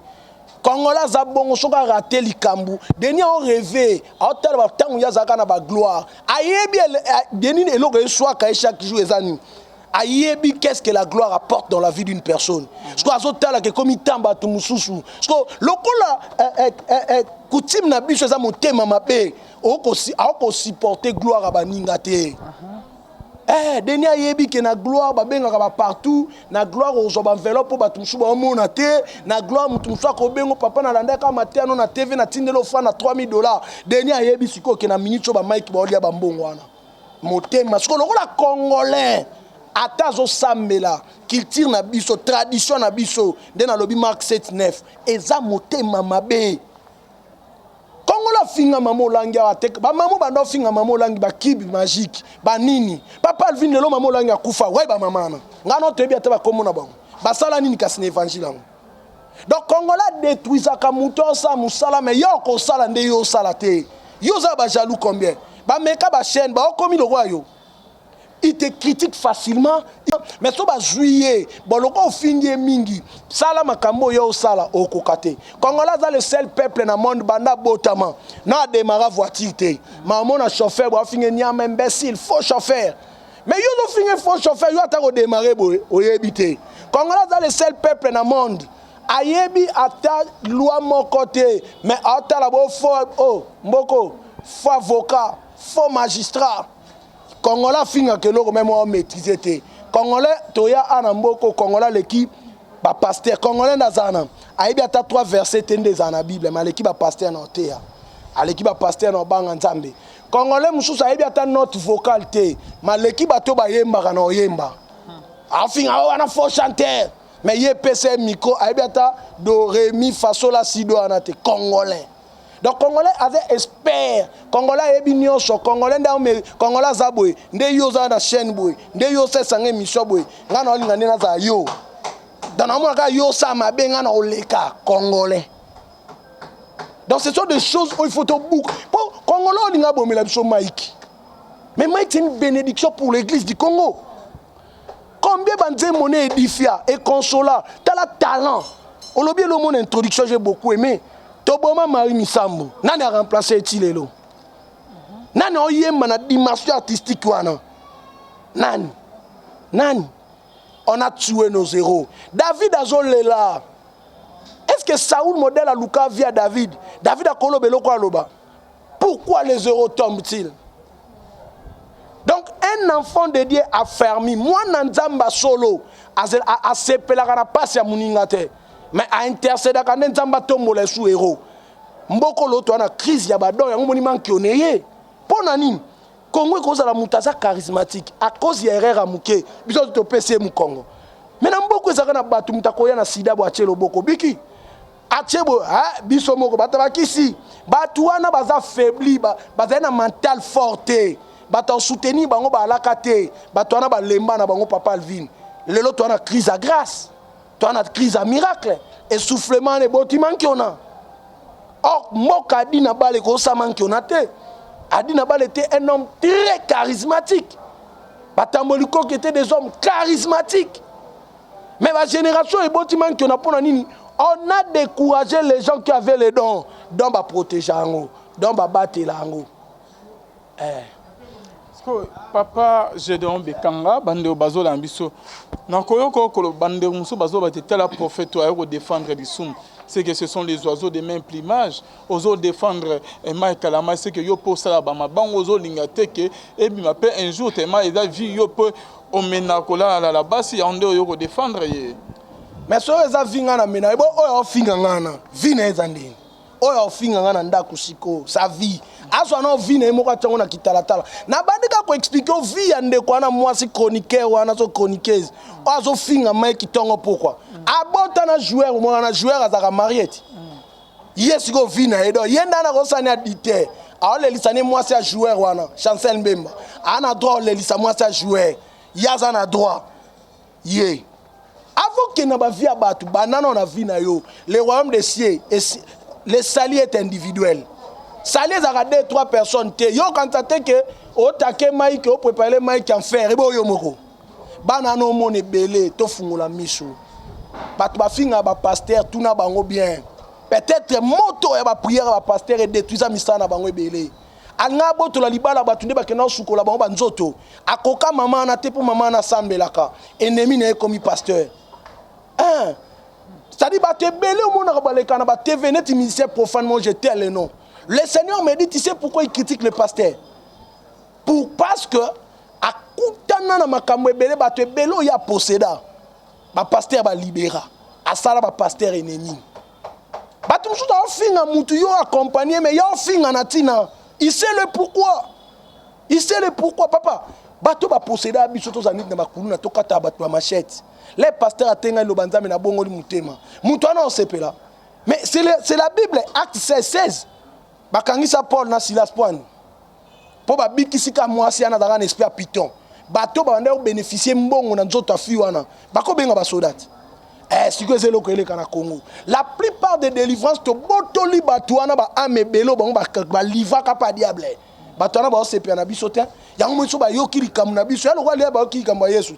[SPEAKER 1] Congolais zabongo soka raté likambu. Denis ont rêvé, a hôtel ba tangu ya zaka na ba gloire. Ayebi Denis elo ke soit ka chaque jour ezani. Ayebi qu'est-ce que la gloire apporte dans la vie d'une personne. Parce que azotala ke komi tamba tu mususu. Parce que lokola coutume na biso za motema mabe, oko supporter gloire abaninga te. Denis ayebi que na gloire babenga ba partout na gloire aux enveloppes pour batumsu ba mona te na gloire mutumsu ko bengo papa na landa ka matano na TV na tindelo fa na $3000. Denis ayebi siko ke na minute ba Mike ba olia ba mbongo wana motema siko lokola congolais atazo sambela culture na biso tradition na biso de na lobi Mark 7:9 eza motema mabe. Kongola finga mamo langi atek ba mamo bando finga mamo langi ba kibi magique ba nini papa alvin lelo mamo langi akufa ouais ba mamana ngano tebi ata ba komona bango ba sala nini kasine évangile ngo donc Kongola détruisa ka muto sa musala mais yo ko sala nde yo sala te yo za ba jaloux combien ba meka ba chaîne ba okomi le roi yo il te critique facilement mais so ba juillet boloko fingi mingi sala makambo yo sala okokate Kongola za le seul peuple na monde banda botama na démarra voiture te maman na chauffeur ba fingi nyama imbécile faux chauffeur mais yo no fingi faux chauffeur yo ata ko démarrer boy oyebité Kongola za le seul peuple na monde ayebi ata loi mon côté mais ata la bo faux mboko faux avocat faux magistrat Congolais finga que l'on même maîtriser te Congolais toya anamboko Congolais l'équipe ba pasteur Congolais nazana aibi ata 3 versets tende za na Bible mais l'équipe ba pasteur na teya à l'équipe ba pasteur na banga nzambe Congolais mususu aibi ata note vocale te mais l'équipe ba to ba yemba na oyemba afinga wana faux chanteur mais ye pc micro aibi ata do ré mi fa sol la si do anate Congolais. Donc Congolais avait espère Congolais ebi nyonso Congolais ndame Congolais zabwe nde yo za na chaîne boy nde yo se sanga émission boy ngana olinga ndena za yo dans moi ka yo sa mabenga na oleka Congolais. Donc ce sont des choses où il faut au bouc pour Congolais olinga bomela biso Mike mais Mike c'est une bénédiction pour l'église du Congo. Combien banze monnaie édifia et consola t'as la talent on l'a bien le mon introduction j'ai beaucoup aimé. Toboma Marie Misambo nani a remplacé Etilelo nani oyemba na dimension artistique wana nani on a tué nos héros. David azolela est-ce que Saoul modèle à Luka via David a kolobelo ko aloba pourquoi les héros tombent-ils Donc, un enfant de Dieu affermi, moi, Nzamba solo, a sepelaka na passe ya muninga te, mais a intercéder quand Nzamba tombola sous héros. Mboko loto na crise ya badon ya ngomoni manki oneye. Pona nini? Congo est la mutaza charismatique à cause ya erreur amuke. Biso to PC mu Congo. Maintenant mboko ezaka na batu mutakoya na sida bo achelo boko biki. Achebo biso moko batabakisi. Batu wana baza faibli, baza na mental forte. Bata soutenir bango ba alakate. Batu wana ba lemba na bango papa Alvin. Lelo to na crise à grâce. To na crise à miracle. Essoufflement les botimans qui on a. Or moka Adina Bale ko saman qui on a te. Adina Bale était un homme très charismatique. Batamboliko qui était des hommes charismatiques. Mais la génération et botimans qui on a pour nini. On a découragé les gens qui avaient les dons. Dont va protéger ango, dont va battre l'ango.
[SPEAKER 2] Papa Gédéon Bekanga bande bazo la biso. Na koyoko ko bande muso bazo ba te la prophète wa défendre bisum. C'est que ce sont les oiseaux de même plumage. Ozo défendre Mike Kalama, c'est que yo po sala ba mabango ozo lingate que et bi m'appelle un jour tellement il a vu yo peut omena kola la base ya onde yo ko défendre.
[SPEAKER 1] Mais so eza vinga na mena ebo oyo finga ngana vina eza ndini oyo finga ngana ndako siko sa vie aso na vina emoko tsango na kitalatala na bandika ko expliquer vie ya ndeko na mwasi chroniqueur wana so chroniqueuse azo finga mai kitongo pourquoi abota na joueur mo na joueur azaka mariette yes go vina edo yenda na kosani adite aole lisani mwasi ya joueur wana Chancel Mbemba ana droit le lisa mwasi ya joueur yaza na droit ye. Avant que na vie à batu, banana on a vie na yo. Le royaume des cieux, le sali est individuel. Sali est 2 3 personnes. Yo quand tu que o take maïk o préparer maïk en fer, ebo yo moko. Banana o mone belé, to fungula miso. Batu ba finga ba pasteur tout na bango bien. Peut-être moto ya ba prière ba pasteur et détruisa misana bango belé. Anga boto la libala batunde ba kena sukola bango banzoto. Akoka mama na te pour mama na sambelaka. Ennemi na comme pasteur. C'est-à-dire que tu venais tu ministère profanement jeter le nom. Le Seigneur me dit, tu sais pourquoi il critique le pasteur? Parce que à Koutana na makamwe belé bato belo ya posséda. Ba pasteur ba libéra. À ça ba pasteur ennemi. Bato musu ta finga mutu yo accompagner mais yo finga natina. Il sait le pourquoi. Il sait le pourquoi papa. Bato ba posséda biso to zanit na makulu na to kata bato machette. Les pasteurs atteignent le banzame na bongo li mutema. Mutwana on sepela. Mais c'est la Bible, acte 16. Bakangisa Paul na Silas Poine. Po ba bikisika mwasi ana dans un esprit à piton. Bato ba ndeo bénéficier mbongo na nzoto afi wana. Bako benga ba soldat. Si que c'est le kana Congo. La plupart des délivrances to botoli bato wana ba ame belo ba livra ka pa diable. Bato wana ba sepela na biso te. Yango mo so ba yo kili kam na biso. Ya lo kwa ba kili kam ba Yesu.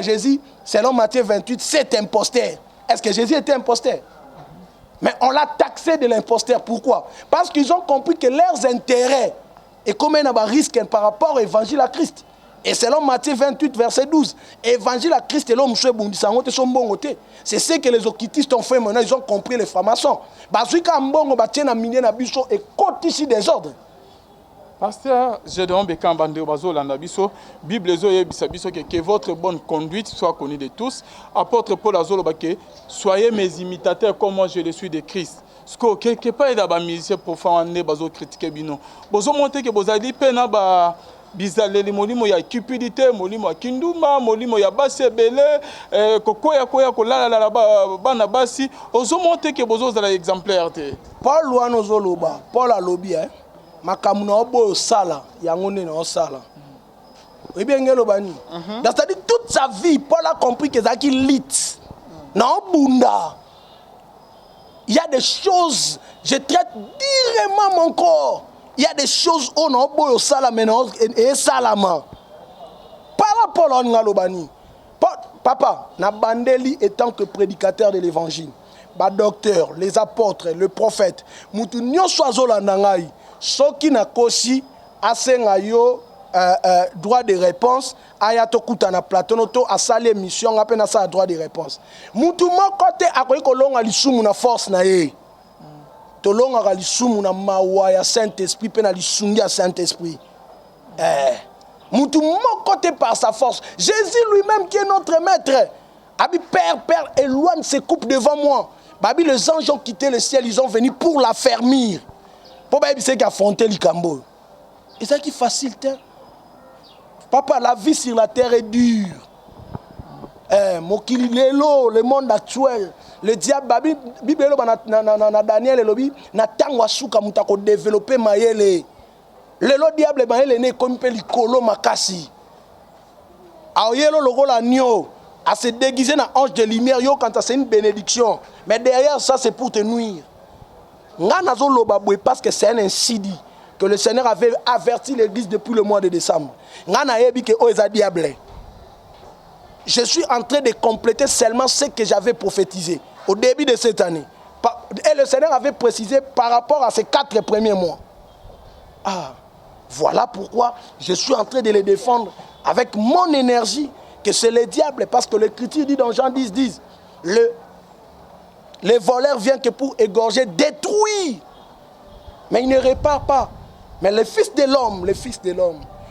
[SPEAKER 1] Jésus, selon Matthieu 28, c'est imposteur. Est-ce que Jésus était imposteur? Mais on l'a taxé de l'imposteur. Pourquoi? Parce qu'ils ont compris que leurs intérêts est comme un risque par rapport à l'évangile à Christ. Et selon Matthieu 28, verset 12, évangile à Christ et l'homme c'est ce que les occultistes ont fait maintenant. Ils ont compris les francs-maçons. Et côté ici des ordres.
[SPEAKER 2] Pasteur Gédéon Bekanga bande bazo landa biso Bible zo yebisa biso que votre bonne conduite soit connue de tous. Apôtre Paul azolo bake soyez mes imitateurs comme moi je le suis de Christ. Ce que quelque part il a ba musicien profane bazo critiquer bino. Bozo monter que bozali pena ba bizaleli molimo ya cupidité, molimo ya kinduma, molimo ya basebele kokoya kolala la bana basi ozo monter que bozo za exemplaire te.
[SPEAKER 1] Paul wana ozoloba, Paul alobi makamuna obo sala yangone na sala. Oui bien ngelo bani. C'est-à-dire toute sa vie Paul a compris que ça qui lit. Na bunda. Il y a des choses je traite directement mon corps. Il y a des choses on a obo sala maintenant et salama. Par Paul on ngalo bani. Papa na bandeli étant que prédicateur de l'évangile. Ba docteur, les apôtres, le prophète, mutu nyonso azolanda ngai. Soki na kosi asenga yo droit de réponse ayato kutana platonoto asali mission ngape na sa droit de réponse mutu moko te akoyi kolonga lisumu na force na ye tolonga lisumu na mawa ya Saint-Esprit pe na lisungi ya Saint-Esprit Moutou mon côté par sa force. Jésus lui-même qui est notre maître. Abi Père, éloigne ses coupes devant moi. Babi les anges ont quitté le ciel, ils ont venu pour la fermir. Pour babi c'est qui affronter le cambo. Et ça qui facile. Papa, la vie sur la terre est dure. Mokili lelo, le monde actuel. Le diable, babi, bibelo na Daniel et lobi, na tangwa suka mutako développer mayele. Lelo diable mayele ne comme pe likolo makasi. Aoyelo logo la nio, à se déguiser na ange de lumière yo quand c'est une bénédiction. Mais derrière ça c'est pour te nuire. Ngana zo loba boy parce que c'est un incendie que le Seigneur avait averti l'église depuis le mois de décembre. Ngana yebi ke o eza diable. Je suis en train de compléter seulement ce que j'avais prophétisé au début de cette année. Et le Seigneur avait précisé par rapport à ces 4 premiers mois. Voilà pourquoi je suis en train de les défendre avec mon énergie, que c'est le diable. Parce que l'Écriture dit dans Jean 10, les voleurs viennent que pour égorger, détruire. Mais il ne répare pas. Mais le Fils de l'homme,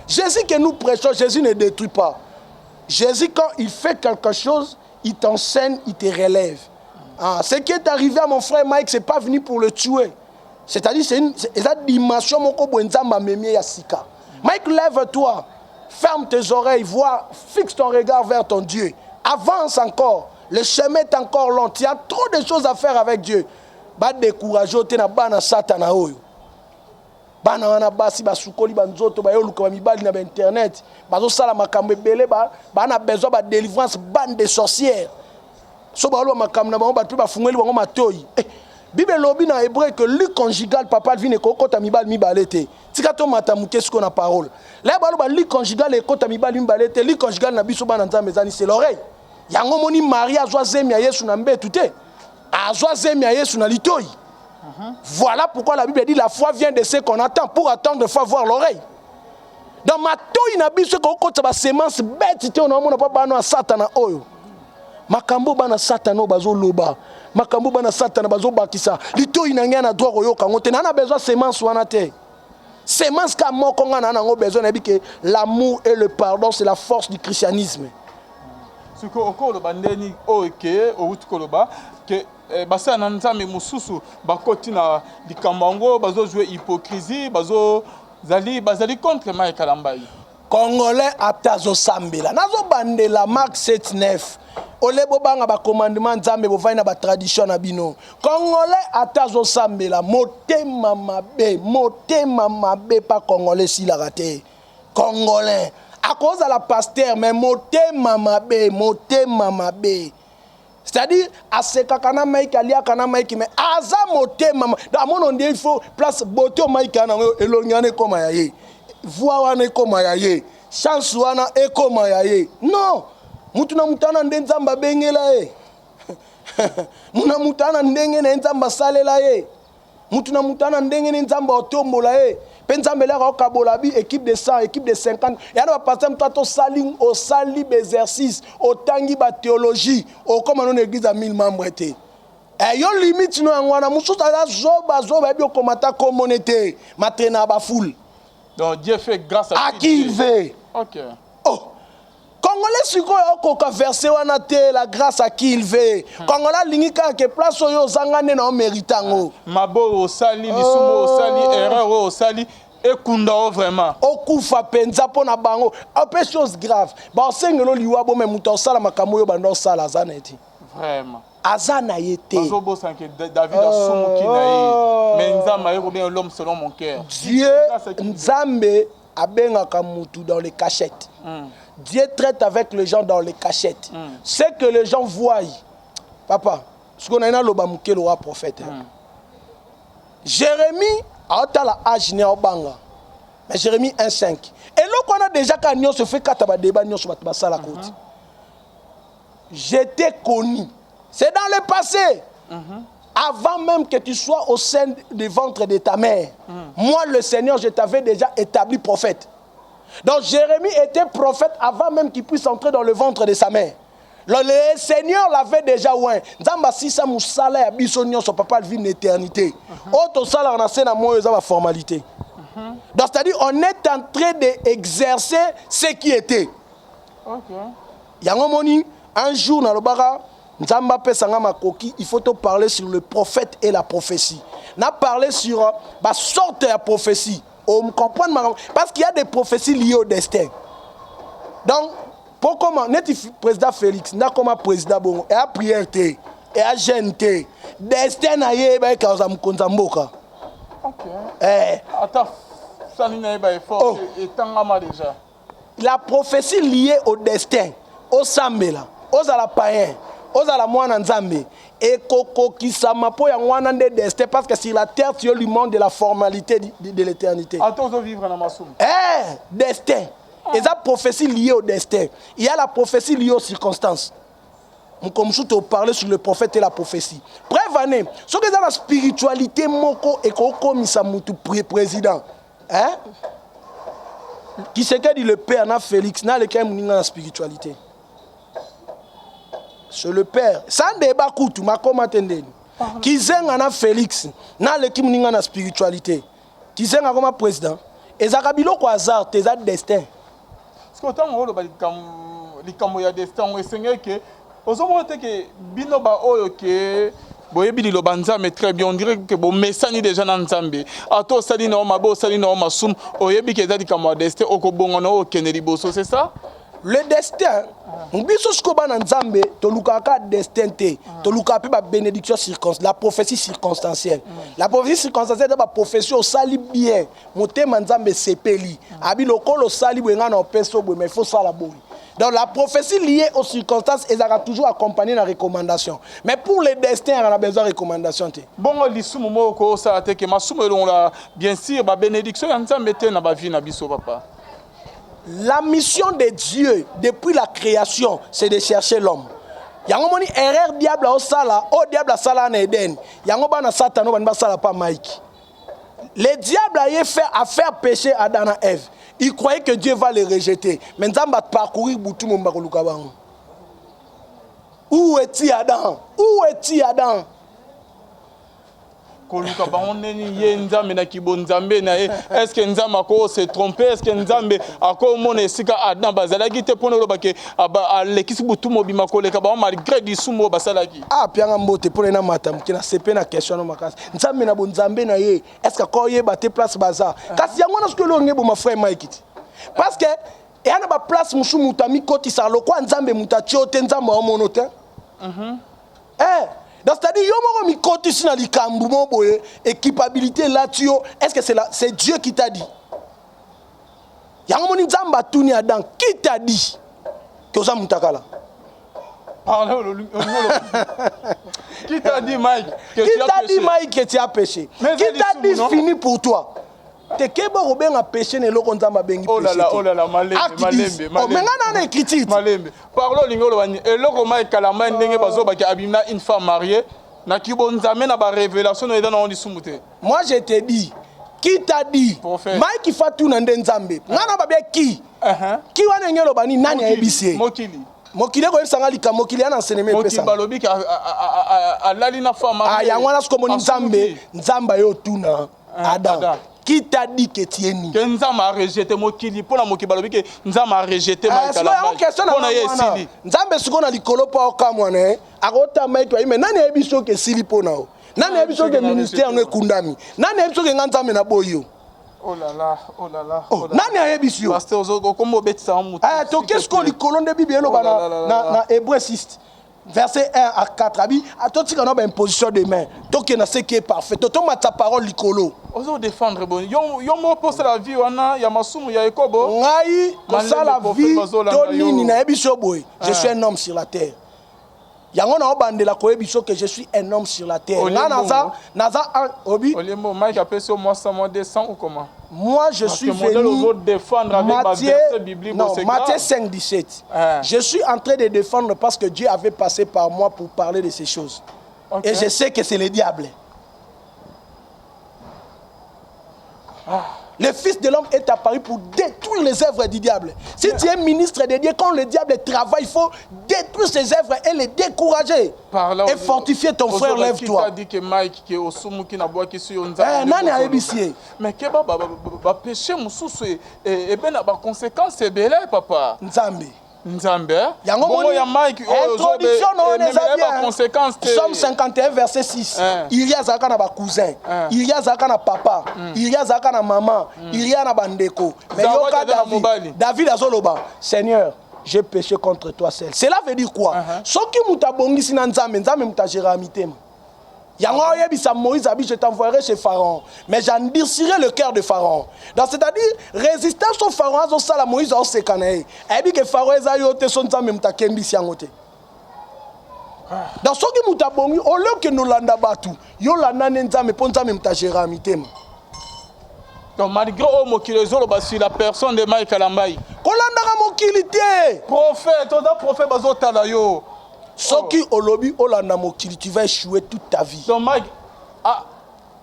[SPEAKER 1] Jésus que nous prêchons, Jésus ne détruit pas. Jésus, quand il fait quelque chose, il t'enseigne, il te relève. Ce qui est arrivé à mon frère Mike, ce n'est pas venu pour le tuer. C'est-à-dire, c'est une dimension. Mike, lève-toi, ferme tes oreilles, vois, fixe ton regard vers ton Dieu. Avance encore. Le chemin est encore long. Il y a trop de choses à faire avec Dieu. Ba décourager, tu n'as pas de Satan. Bana wana basi basukoli banzoto ba yoluka mibali na internet bazo sala makambo ebele bana besoin ba délivrance bande de sorcières so ba lo makambo na bango ba pe ba fungeli bango matoyi Bible lobi na hébreu que le conjugal papa vient ekokota mibali mibalete tika to matamuke ce qu'on a parole là ba lo ba li conjugal ekota mibali mibalete li conjugal na biso bana nzambe zani c'est l'oreille yango moni Maria azwa zemi ya Yesu na mbetu te azwa zemi ya Yesu na litoyi. Voilà pourquoi la Bible dit la foi vient de ce qu'on attend. Pour attendre, il faut avoir l'oreille. Dans ma toy na biso ko ko taba semence bête te on a pas bana satana oyo. Makambo bana satana bazo loba. Makambo bana satana bazo bakisa. Litoyi na ngana droit koyo kango te na besoin semence wana te. Semence ka moko ngana na ngo besoin na bi que l'amour et le pardon c'est la force du christianisme.
[SPEAKER 2] Ce que au le bandeni OK au koloba que basa na nzambe mususu bakoti na likambango bazo jouer hypocrisie bazo bazali contre Mike Kalambai.
[SPEAKER 1] Congolais atazo sambela nazo bandela Marc 7:9 olebo banga ba commandement nzambe bo vaina ba tradition na bino Congolais atazo sambela motema mabe pas congolais si la raté Congolais à cause de la pasteur mais motema mabe c'est-à-dire à ce kakana Mike alia kana Mike mais aza motema dans mon on dit il faut place beauté Mike na elongane koma yaye voix wana koma yaye chance wana ekoma yaye non mutu na mutana ndenzamba bengela ye muna mutana ndenge na nzamba salela ye mutu na mutana ndenge na nzamba otombola ye penzambe la kabola bi équipe de 100 équipe de 50 ya na pasteur toi saling au sali exercice au tangi ba théologie au comme on église à 1000 membres été et yo limite no ngwana musuta zoba bi komata communauté matrena ba foule
[SPEAKER 2] donc Dieu fait grâce
[SPEAKER 1] à qui il veut.
[SPEAKER 2] OK.
[SPEAKER 1] Oh Congolais siko okoka verser wana te la grâce à qui il veut. Congolais lingika ke place oyo zangane na méritango.
[SPEAKER 2] Mabo osali lisumo osali erreur osali ekunda vraiment.
[SPEAKER 1] Okufa penza pona bango. Après chose grave. Ba sengelo liwa bo me muto sala makambo yo bando sala zaneti.
[SPEAKER 2] Vraiment.
[SPEAKER 1] Azana yete.
[SPEAKER 2] Bazobo sanke David asumu kinaye. Mais nzamba yeko bien l'homme selon mon cœur.
[SPEAKER 1] Dieu nzambe abengaka mutu dans les cachettes. Dieu traite avec les gens dans les cachettes. Ce que les gens voient. Papa, ce qu'on a dans le bamouké, le roi prophète. Jérémie, à la âge né au banga. Mais Jérémie 1,5. Et là, on a déjà quand on se fait kataba débat, on se bat à la côte. J'étais connu. C'est dans le passé. Avant même que tu sois au sein du ventre de ta mère. Moi, le Seigneur, je t'avais déjà établi prophète. Donc Jérémie était prophète avant même qu'il puisse entrer dans le ventre de sa mère. Le Seigneur l'avait déjà ouin. Nzamba sisa musala ya biso nyonso papa vit une éternité. Auto sala on a c'est na moyo za formalité. Donc, c'est-à-dire, on est en train d'exercer ce qui était. Yangomoni, un jour, dans le bara, Nzamba Pesanga Makoki, il faut te parler sur le prophète et la prophétie. On a parlé sur la sorte de prophétie. On comprend parce qu'il y a des prophéties liées au destin. Donc, pour comment, le président Félix, n'a comme président bon, et à prière, et à jeûne, destin a yé, et à Zamkonzamboka.
[SPEAKER 2] Attends, ça n'est pas fort, et tant déjà.
[SPEAKER 1] La prophétie liée au destin, au Sambela, aux Alapaïens, aux Alamoine Nzambe, et Koko Kisama pour Yangwana de destin, parce que sur la terre, tu as le monde de la formalité de l'éternité.
[SPEAKER 2] Attends, on vivre dans ma somme.
[SPEAKER 1] Destin. Et la prophétie liée au destin. Il y a la prophétie liée aux circonstances. Comme je te parlais sur le prophète et la prophétie. Bref, ce que c'est la spiritualité, Moko et Koko Misamutu président. Hein? Qui c'est que dit le père, na Félix, na lequel nous la spiritualité. C'est le père. Sans débat, koutou, ma comment entendez. Qui c'est na Félix, na lequel nous la spiritualité. Qui c'est comme président. Et ça kabilo ko hasard, tes destin.
[SPEAKER 2] Parce que autant on va les destin, on est que aux hommes que bino ba oyo que boyebi lo banza mais très bien on dirait que bon mesani déjà na nzambe ato sali na mabo sali na masum oyebi ke zali kama destin okobongo na okene liboso, c'est ça?
[SPEAKER 1] Le destin, biso skoba na nzambe tolukaka destin te, tolukaka pe ba bénédiction circonstancielle, la prophétie circonstancielle. La prophétie circonstancielle c'est ba prophétie au sali bien, motema nzambe sepeli. Abi lokolo sali bwenga na peso bwe mais faut ça la boy. Donc la prophétie liée aux circonstances, elle sera toujours accompagnée de la recommandation. Mais pour les destins, on a besoin de recommandation.
[SPEAKER 2] Bon, bien sûr, la bénédiction, papa.
[SPEAKER 1] La mission de Dieu, depuis la création, c'est de chercher l'homme. Il y a une erreur diable au sala, au diable à sala en Eden. Il y a un satan au sala pas Mike. Le diable a fait pécher Adam et Ève. Il croyait que Dieu va les rejeter. Mais nous allons parcourir Boutou Mbakolukabang. Où est-il Adam? Où est-il Adam?
[SPEAKER 2] Est-ce que Nzambe a se trompé? Est-ce que Nzambe a commencé Sika Adam Bazalaki te pour nous bake à l'équipe Boutou Mobima Koleka malgré du sumo Basalaki?
[SPEAKER 1] Ah, Pianga Mbote pour les namatam qui n'a pas na question no makas. Nzambe na bonzambe na ye. Est-ce que quand ye batte place baza? Kasi yangona ce que l'on est mon frère Mike. Parce que il y a une place musu mutami koti sa lokwa Nzambe mutachio te Nzambe wa monote. Donc c'est-à-dire yomo mi koti sina likambu mo boye équipabilité là tio est-ce que c'est Dieu qui t'a dit? Yango moni Nzamba tuni Adam qui t'a dit que oza mutakala?
[SPEAKER 2] Qui t'a dit Mike que
[SPEAKER 1] qui t'a dit Mike que tu as péché? Qui t'a dit fini pour toi? Te keba robin a péché ne loko Nzamba bengi péché.
[SPEAKER 2] Oh là là, malembe.
[SPEAKER 1] Oh mais on a écrit.
[SPEAKER 2] Malembe. Parlons lingolo bani. Et loko Mike kalama ndenge bazo baki abimna une femme mariée. Na kibo Nzambe na ba révélation no edana on di sumute.
[SPEAKER 1] Moi je te dis, qui t'a dit? Mike Fatou na Nzambe. Ngana ba qui? Qui wana ngelo bani nani ebisi?
[SPEAKER 2] Mokili.
[SPEAKER 1] Mokili ko sanga lika mokili ana seneme pesa.
[SPEAKER 2] Mokili balobi ka alali na femme mariée.
[SPEAKER 1] Ah yangwana sko moni Nzamba yo tuna Adam. Qui t'a dit que tu es ni?
[SPEAKER 2] Que Nzamba a rejeté Mokili pour la Mokili balobi que Nzamba a rejeté Mike
[SPEAKER 1] Kalama. C'est une question na mwana. Nzambe siko na likolo pa okamwana akota Mike mais nani ebiso ke sili pona o? Nani ebiso ke ministère no ekundami? Nani ebiso ke Nzambe na boyo?
[SPEAKER 2] Oh là là, oh là là.
[SPEAKER 1] Oh, nani ebiso?
[SPEAKER 2] Pasteur Ozo comment betisa mutu?
[SPEAKER 1] To qu'est-ce qu'on likolo de Bible na Hébreu 6. Verset 1 à 4, à toi tu as une position de main. Toi qui na ce qui est parfait. Toi ta parole likolo.
[SPEAKER 2] Ozo défendre bon. Yo mo poste la vie wana ya masumu ya ekobo.
[SPEAKER 1] Ngai ko ça la vie. Toni ni na ebiso boy. Je suis un homme sur la terre. Yango na obandela ko ebiso que je suis un homme sur la terre. Naza obi.
[SPEAKER 2] Olembo Mike appelle sur moi ça moi descend ou comment?
[SPEAKER 1] Moi, je suis venu
[SPEAKER 2] défendre avec
[SPEAKER 1] Matthieu 5, 17. Je suis en train de défendre parce que Dieu avait passé par moi pour parler de ces choses. Okay. Et je sais que c'est le diable. Le Fils de l'homme est apparu pour détruire les œuvres du diable. Si tu es ministre de Dieu, quand le diable travaille, il faut détruire ses œuvres et les décourager. Et fortifier ton frère, lève-toi. Nani a ébissé.
[SPEAKER 2] Mais que va péché mususu et ben ba conséquences c'est belle papa.
[SPEAKER 1] Nzambe.
[SPEAKER 2] Nzambe.
[SPEAKER 1] Yango ya Mike introduction on les a
[SPEAKER 2] conséquences.
[SPEAKER 1] Somme 51 verset 6. Il y a zaka na ba cousin, il y a zaka na papa, il y a zaka na maman, il y a na bandeko. Mais yoka David azoloba, Seigneur, j'ai péché contre toi seul. Cela veut dire quoi? Soki mutabongisi na Nzambe, Nzambe mutagera mitema. Yango yebisa Moïse abi je t'envoierai chez Pharaon, mais j'endurcirai le cœur de Pharaon. Donc c'est-à-dire résistance au Pharaon zo sala Moïse au sekanae. Ebi que Pharaon eza yote son Nzambe mutakembisi yangote. Dans soki mutabongi au lieu que nous landa batu, yo landa Nzambe po Nzambe mutagera mitema.
[SPEAKER 2] Donc malgré au mokili zoloba sur la personne de Mike Kalambai.
[SPEAKER 1] Kolanda mokili te.
[SPEAKER 2] Prophète, oda prophète bazotala yo.
[SPEAKER 1] Soki olobi olanda mokili, tu vas échouer toute ta vie.
[SPEAKER 2] Donc Mike,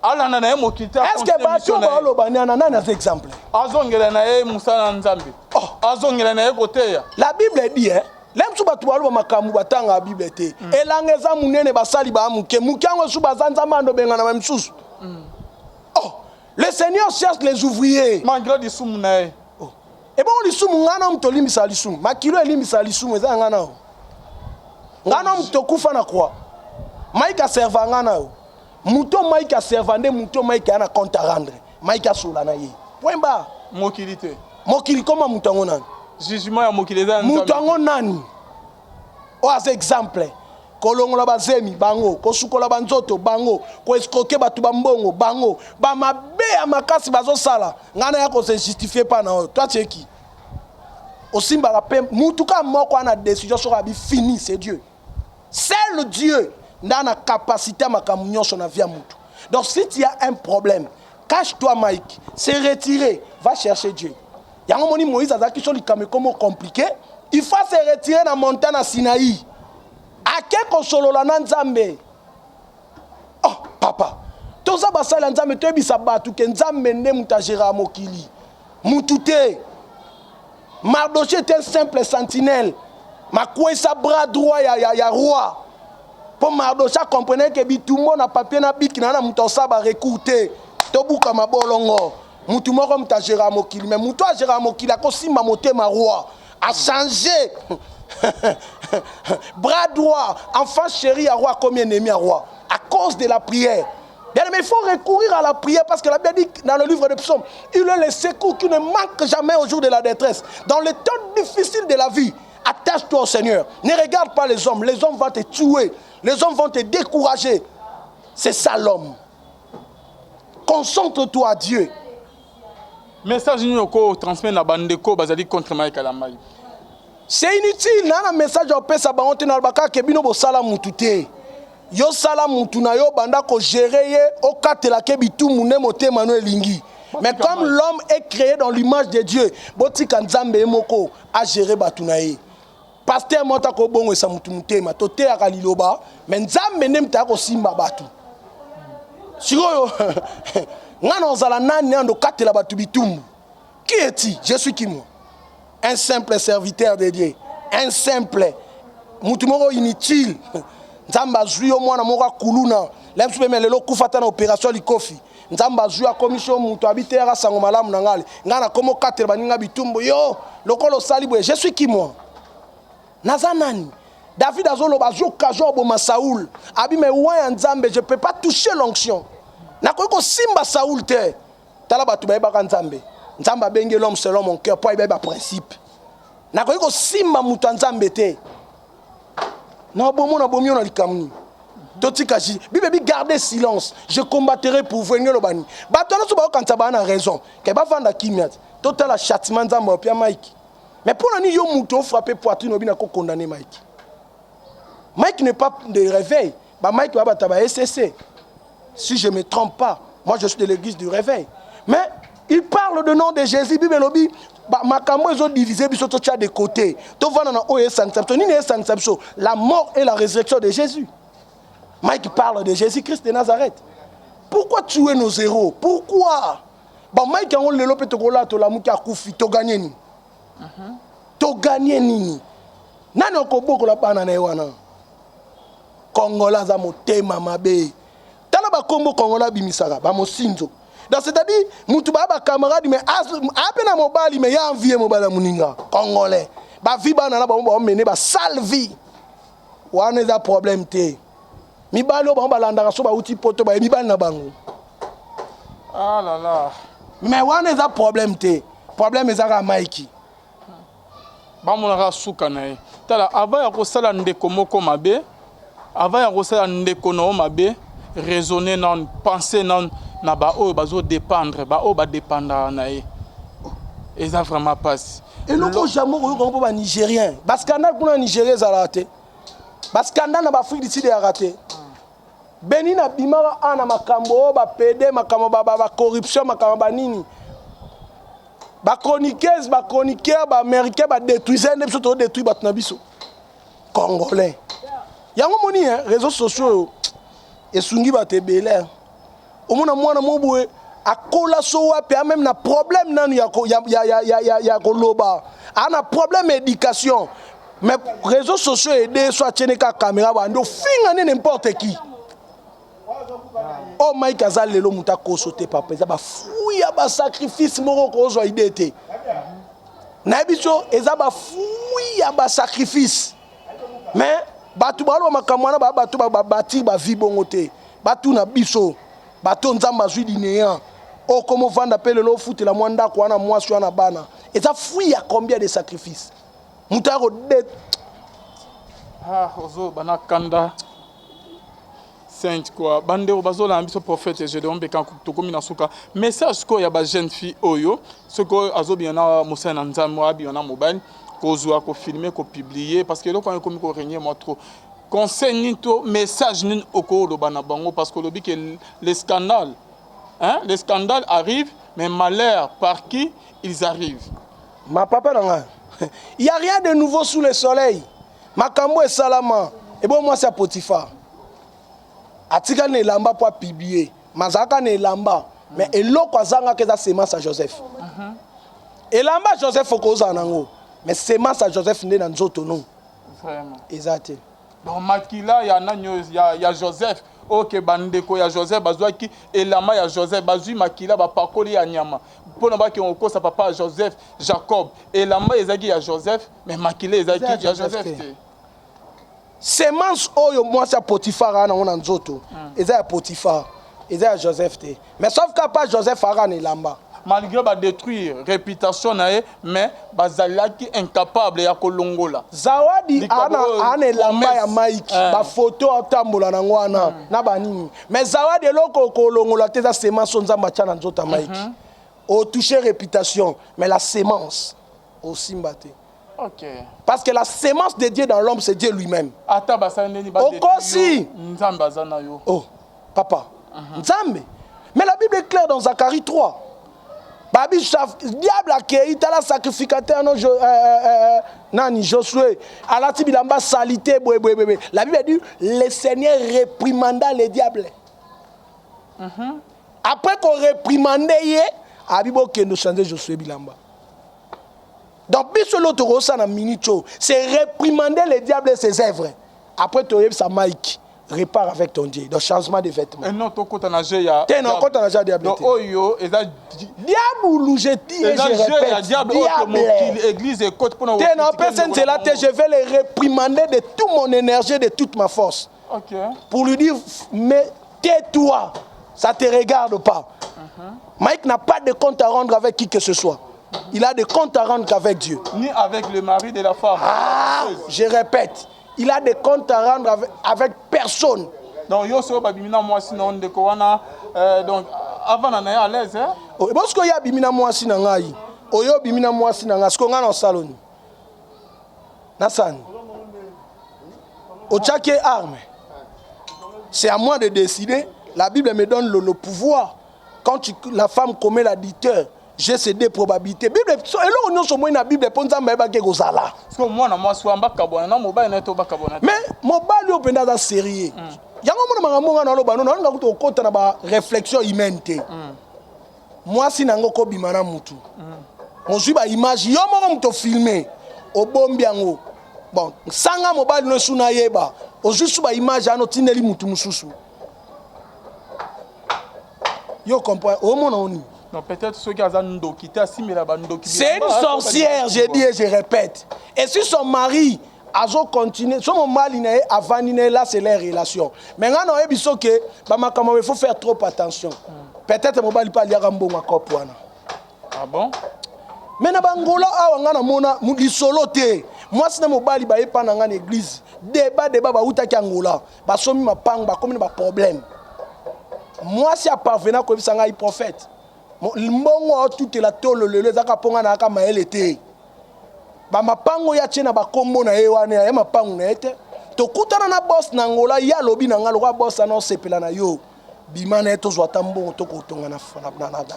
[SPEAKER 2] est-ce
[SPEAKER 1] que bato oloba nana nana exemple?
[SPEAKER 2] Azongela na ye musala Nzambe. Azongela na ye koteya.
[SPEAKER 1] La Bible dit Lem suba tuwalu makamu batanga Bible te. Elangeza munene basali ba muke. Mukiango suba zanza mando bengana mamsusu. Oh, le Seigneur cherche les ouvriers.
[SPEAKER 2] Malgré du soumnae.
[SPEAKER 1] Oh. Et bon li sumu ngana mtoli misali sumu. Makilo eli misali sumu eza ngana. Ngana mtokufa na kwa. Maika serva ngana. Muto maika servande muto maika ana compte à rendre. Maika sola na ye. Point ba.
[SPEAKER 2] Mokilité.
[SPEAKER 1] Mokili koma mutango nani.
[SPEAKER 2] Jugement ya mokili za nzambe.
[SPEAKER 1] Mutango nani. Oaz exemple. Kolongola bazemi bango, kosukola banzoto bango, ko escroquer batu bambongo bango, ba mabe ya makasi bazo sala. Ngana yako se justifier pas na. Toi tu es qui? Osimba la paix, mutuka moko ana décision sur abi fini, c'est Dieu. Seul Dieu n'a la capacité à makamunyo sur la vie à mutu. Donc si tu as un problème, cache-toi Mike, c'est retiré, va chercher Dieu. Yango moni Moïse azaki sur likame comme compliqué, il faut se retirer dans la montagne à Sinaï. A quel solo la Nzambe? Oh papa, toza basala Nzambe to ebisa batu ke Nzambe nde mutajera mokili. Mutute. Mardoché était un simple sentinelle. Ma quoi sa bras droit ya roi. Pour Mardoché comprenait que bitumo na papier na biki na mutosa ba recouter. Tobuka mabolongo. Mutumo comme ta gérard mokili mais muto a gérard mokili ko simba motema roi a changé. Bras droit, enfant chéri à roi comme ennemi à roi à cause de la prière. Bien, mais il faut recourir à la prière parce que la Bible dit dans le livre de Psaumes, il est le secours qui ne manque jamais au jour de la détresse. Dans les temps difficiles de la vie, attache-toi au Seigneur. Ne regarde pas les hommes vont te tuer, les hommes vont te décourager. C'est ça l'homme. Concentre-toi à Dieu.
[SPEAKER 2] Message nous transmet na bandeko bazali contre Mike Kalambai.
[SPEAKER 1] C'est inutile, na message au pesa ba honte na baka ke bino bo sala mutute. Yo sala mutu na yo banda ko gérer ye o katela ke bitu mune motema no elingi. Mais comme l'homme est créé dans l'image de Dieu, botika Nzambe moko a gérer batu na ye. Pasteur mota ko bongo sa mutu mutema to te akaliloba, mais Nzambe nemta ko simba batu. Sikoyo ngana ozala nani ando katela batu bitumbu. Qui est-il? Je suis qui moi? Un simple serviteur de Dieu. Un simple mutu moko inutile. Nzamba zui au mwana moko kuluna lem supe melelo kufata na opération likofi nzamba zui a commission mutu habite ya sango malamu na ngale ngana komo 4 baninga bitumbo yo lokolo salibwe je suis qui moi nazanani David azolo bazo kajo bo Saoul abi me wa Nzambe je peux pas toucher l'onction na ko simba Saoul te tala batu ba ba Nzambe Nzamba benge l'homme selon mon cœur pas ba principe na ko simba mutu Nzambe te. Non, bon, mon abomio na likamni. Totikaji, bibi gardez silence. Je combattrai pour venir le bani. Batona so ba kanta ba na raison. Ke ba vanda kimiat. Total châtiment Nzamba pia Mike. Mais pour nani yo muto frapper poitrine obina ko condamner Mike. Mike n'est pas de réveil. Ba Mike va bataba SCC. Si je me trompe pas, moi je suis de l'église du réveil. Mais il parle de nom de Jésus, Bible lobi. Makambo ils ont divisé biso to tia de côté. To vana na oye sanctification, ni ne sanctification, la mort et la résurrection de Jésus. Mike parle de Jésus-Christ de Nazareth. Pourquoi tuer nos héros? Pourquoi? Bon, Mike, on le lopé tokola to la muki akufi to gagner ni. To gagner ni. Nani okobo ko la bana na wana. Kongola za motema mabe. Tala ba kombo kongola bimisaka ba mosinzo. Donc c'est-à-dire mutu ba camarade mais apena mobali mais ya envie mobala muninga congolais. Ba vie ba na ba mener ba sale vie. Wana za problème te. Mi balo ba landa so ba uti poto ba mi bal na bango.
[SPEAKER 2] Ah là là.
[SPEAKER 1] Mais wana za problème te. Problème ezaka Mikey.
[SPEAKER 2] Ba monaka suka na ye. Tala avant ya ko sala ndeko moko mabe. Avant ya ko sala ndeko no mabe, raisonner non, penser non na ba o bazo dépendre, ba o ba dépendre na ye. Et ça vraiment passe.
[SPEAKER 1] Et le ko jamais ko ba nigérien. Parce scandale kuna nigérien za raté. Parce scandale na ba Afrique du Sud ya raté. Benina bimara ana makambo ba PD makambo ba corruption makambo ba nini. Ba chroniqueuse ba chroniqueur ba américain ba détruisent ne biso to détruit ba tunabiso. Congolais. Yango moni hein réseaux sociaux et sungi ba te belé. Omona mwana mobwe akola so wapi même na problème nanu ya koloba. Ana problème éducation. Mais réseaux sociaux aider soit tiene ka caméra ba ndo finga n'importe qui. Oh Mike Azal lelo muta ko sauter papa za ba fouya ba sacrifice moko ko zo idete. Na biso eza ba fouya ba sacrifice. Mais batu balo makamwana ba batu ba bati ba vie bongote. Batu na biso bato nzamba zwi dinéant. Oh comment vendre appelle le foot la mwanda ko na mwasi na bana. Eza fouya combien de sacrifices. Muta ko de
[SPEAKER 2] ah ozo bana kanda Saint quoi bande bazo la ambition prophète je demande quand to komi na suka message ko ya ba jeune fille oyo ce ko azo bien na mosa na nzambo abi na mobile ko zo ko filmer ko publier parce que là quand komi ko régner moi trop conseil to message nin oko lo bana bango parce que lobi que les scandales hein les scandales arrivent mais malheur par qui ils arrivent.
[SPEAKER 1] Ma papa nanga il y a rien de nouveau sous le soleil. Makambo et salama et bon moi c'est Potiphar. Atika ne lamba pour publier mazaka ne lamba mais eloko azanga ke za semence à Joseph elamba Joseph okoza nango mais semence à Joseph ne na nzoto non
[SPEAKER 2] Vraiment
[SPEAKER 1] exact
[SPEAKER 2] donc makila ya nanyo ya Joseph OK bandeko ya Joseph bazwaki elamba ya Joseph bazui makila ba pakoli ya nyama pona ba ki on kosa papa Joseph Jacob elamba ezaki ya Joseph mais makila ezaki ya Joseph te. Semence
[SPEAKER 1] oyo moi c'est Potiphar ana on nzoto eza ya Potiphar eza ya Joseph te mais sauf que pas Joseph arane lamba
[SPEAKER 2] malgré ba détruire réputation nae mais bazalaki incapable ya kolongola
[SPEAKER 1] zawadi ana lamba ya Mike ba photo atambola nango ana na banini mais zawadi eloko kolongola te za semence nzamba tcha na nzoto Mike au toucher réputation mais la semence au simbate.
[SPEAKER 2] OK.
[SPEAKER 1] Parce que la sémence de Dieu dans l'homme, c'est Dieu lui-même. Oh, papa. Nzambe. Mais la Bible est claire dans Zacharie 3. Diable a créé la sacrificateur Nani Josué. La Bible dit le Seigneur réprimanda les diables. Après qu'on réprimandait, la Bible a changé Josué Bilamba. Donc, c'est réprimander les diables et ses œuvres. Après, tu as Mike, répare avec ton Dieu. Donc, changement de vêtements.
[SPEAKER 2] Et non, tu as
[SPEAKER 1] diable. Donc, diable, je dis et je répète. Diable. Je vais les réprimander de toute mon énergie, de toute ma force. Pour lui dire, mais tais-toi, ça ne te regarde pas. Mike n'a pas de compte à rendre avec qui que ce soit. Il a des comptes à rendre qu'avec Dieu.
[SPEAKER 2] Ni avec le mari de la femme.
[SPEAKER 1] Ah, je répète, il a des comptes à rendre avec personne.
[SPEAKER 2] Donc, yo babimina moi sinon de koana donc avant na à l'aise hein.
[SPEAKER 1] Parce que ya bimina moi sinon ngai. Oyo bimina moi sinon ngai. Ce qu'on a dans salon. Nassan. Au chaque arme. C'est à moi de décider. La Bible me donne le pouvoir. Quand la femme commet l'adultère, j'ai ces deux probabilités. Bible, et là, on a la Bible pour nous dire que c'est là.
[SPEAKER 2] Parce que moi, je suis un bakabona, non, mobile n'est pas bakabona.
[SPEAKER 1] Mais mobile est un sérieux. Il y a un moment où on a réflexion humaine. Moi si nango ko bimana mutu. Ozwi ba image yo moko muto filmer obombi yango. Bon, sanga mobile no suna yeba. Ozwi su ba image ano tineli mutu mususu. Yo comprends au mon oni.
[SPEAKER 2] Non, peut-être ceux qui ont ndoki ta simila ba ndoki.
[SPEAKER 1] C'est une sorcière, je dis et je répète. Et si son mari azo continuer, son mari n'est avant là c'est les relations. Maintenant on est biso que ba makamo il faut faire trop attention. Peut-être mobile pas liaka mbongo kopwana.
[SPEAKER 2] Ah bon?
[SPEAKER 1] Mais na bangola awa ngana mona lisolo te. Moi sina mobile ba epa na ngana église. Débat ba uta ki angola. Ba somi mapang ba comme ba problème. Moi si a parvenir ko bisanga i prophète. Mbongo tout la tolo le zaka ponga na aka maele te. Ba mapango ya tshena ba kombo na ewane ya mapango na ete. To kutana na boss na ngola ya lobi na ngalo kwa boss na sepela na yo. Bimana eto zwa tambongo to kotonga na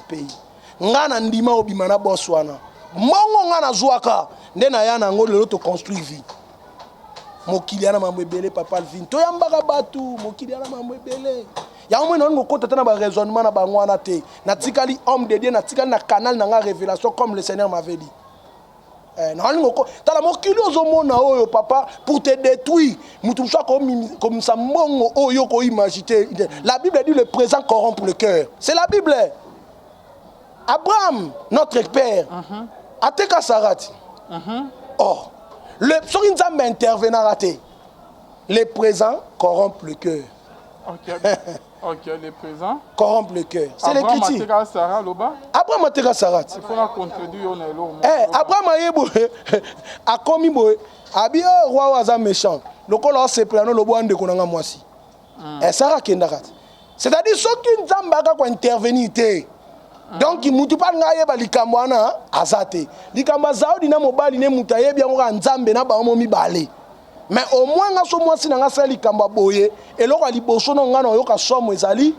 [SPEAKER 1] pays. Ngana ndima obima na boss wana. Mbongo ngana zwaka ndena ya na ngolo lelo to construire vie. Mokili ana mambo ebele papa Alvin. To yambaka batu mokili ana mambo ebele. Ya au moins non ko tata na ba raisonnement na bango wana te. Na tikali homme de Dieu na tikali na canal na nga révélation comme le Seigneur m'avait dit. Papa, pour te détruire, comme ça, la Bible dit le présent corrompt le cœur. C'est la Bible. Abraham, notre père, Ateka Sarati. Or, le Sorinzam intervenant raté. Le présent corrompt le cœur.
[SPEAKER 2] Ok, ok, le présent
[SPEAKER 1] corrompt le cœur. C'est l'écriture. Abraham Ateka Sarat.
[SPEAKER 2] Il faut la contredire.
[SPEAKER 1] Abraham Ayebo a commis boy. Abi roi waza méchant. Le col se plano le bois de konanga moisi. Et Sarah Kendarat. C'est-à-dire ceux qui n'zambaka ko intervenir té. Donc il mutu pas ngaye ba likambo ana azate. Likambo zao dina mobali ne mutaye bien ko nzambe na ba mo mi balé. Mais au moins ngaso mwasi na ngasa likambo boye eloko liboso no ngana yoka somo ezali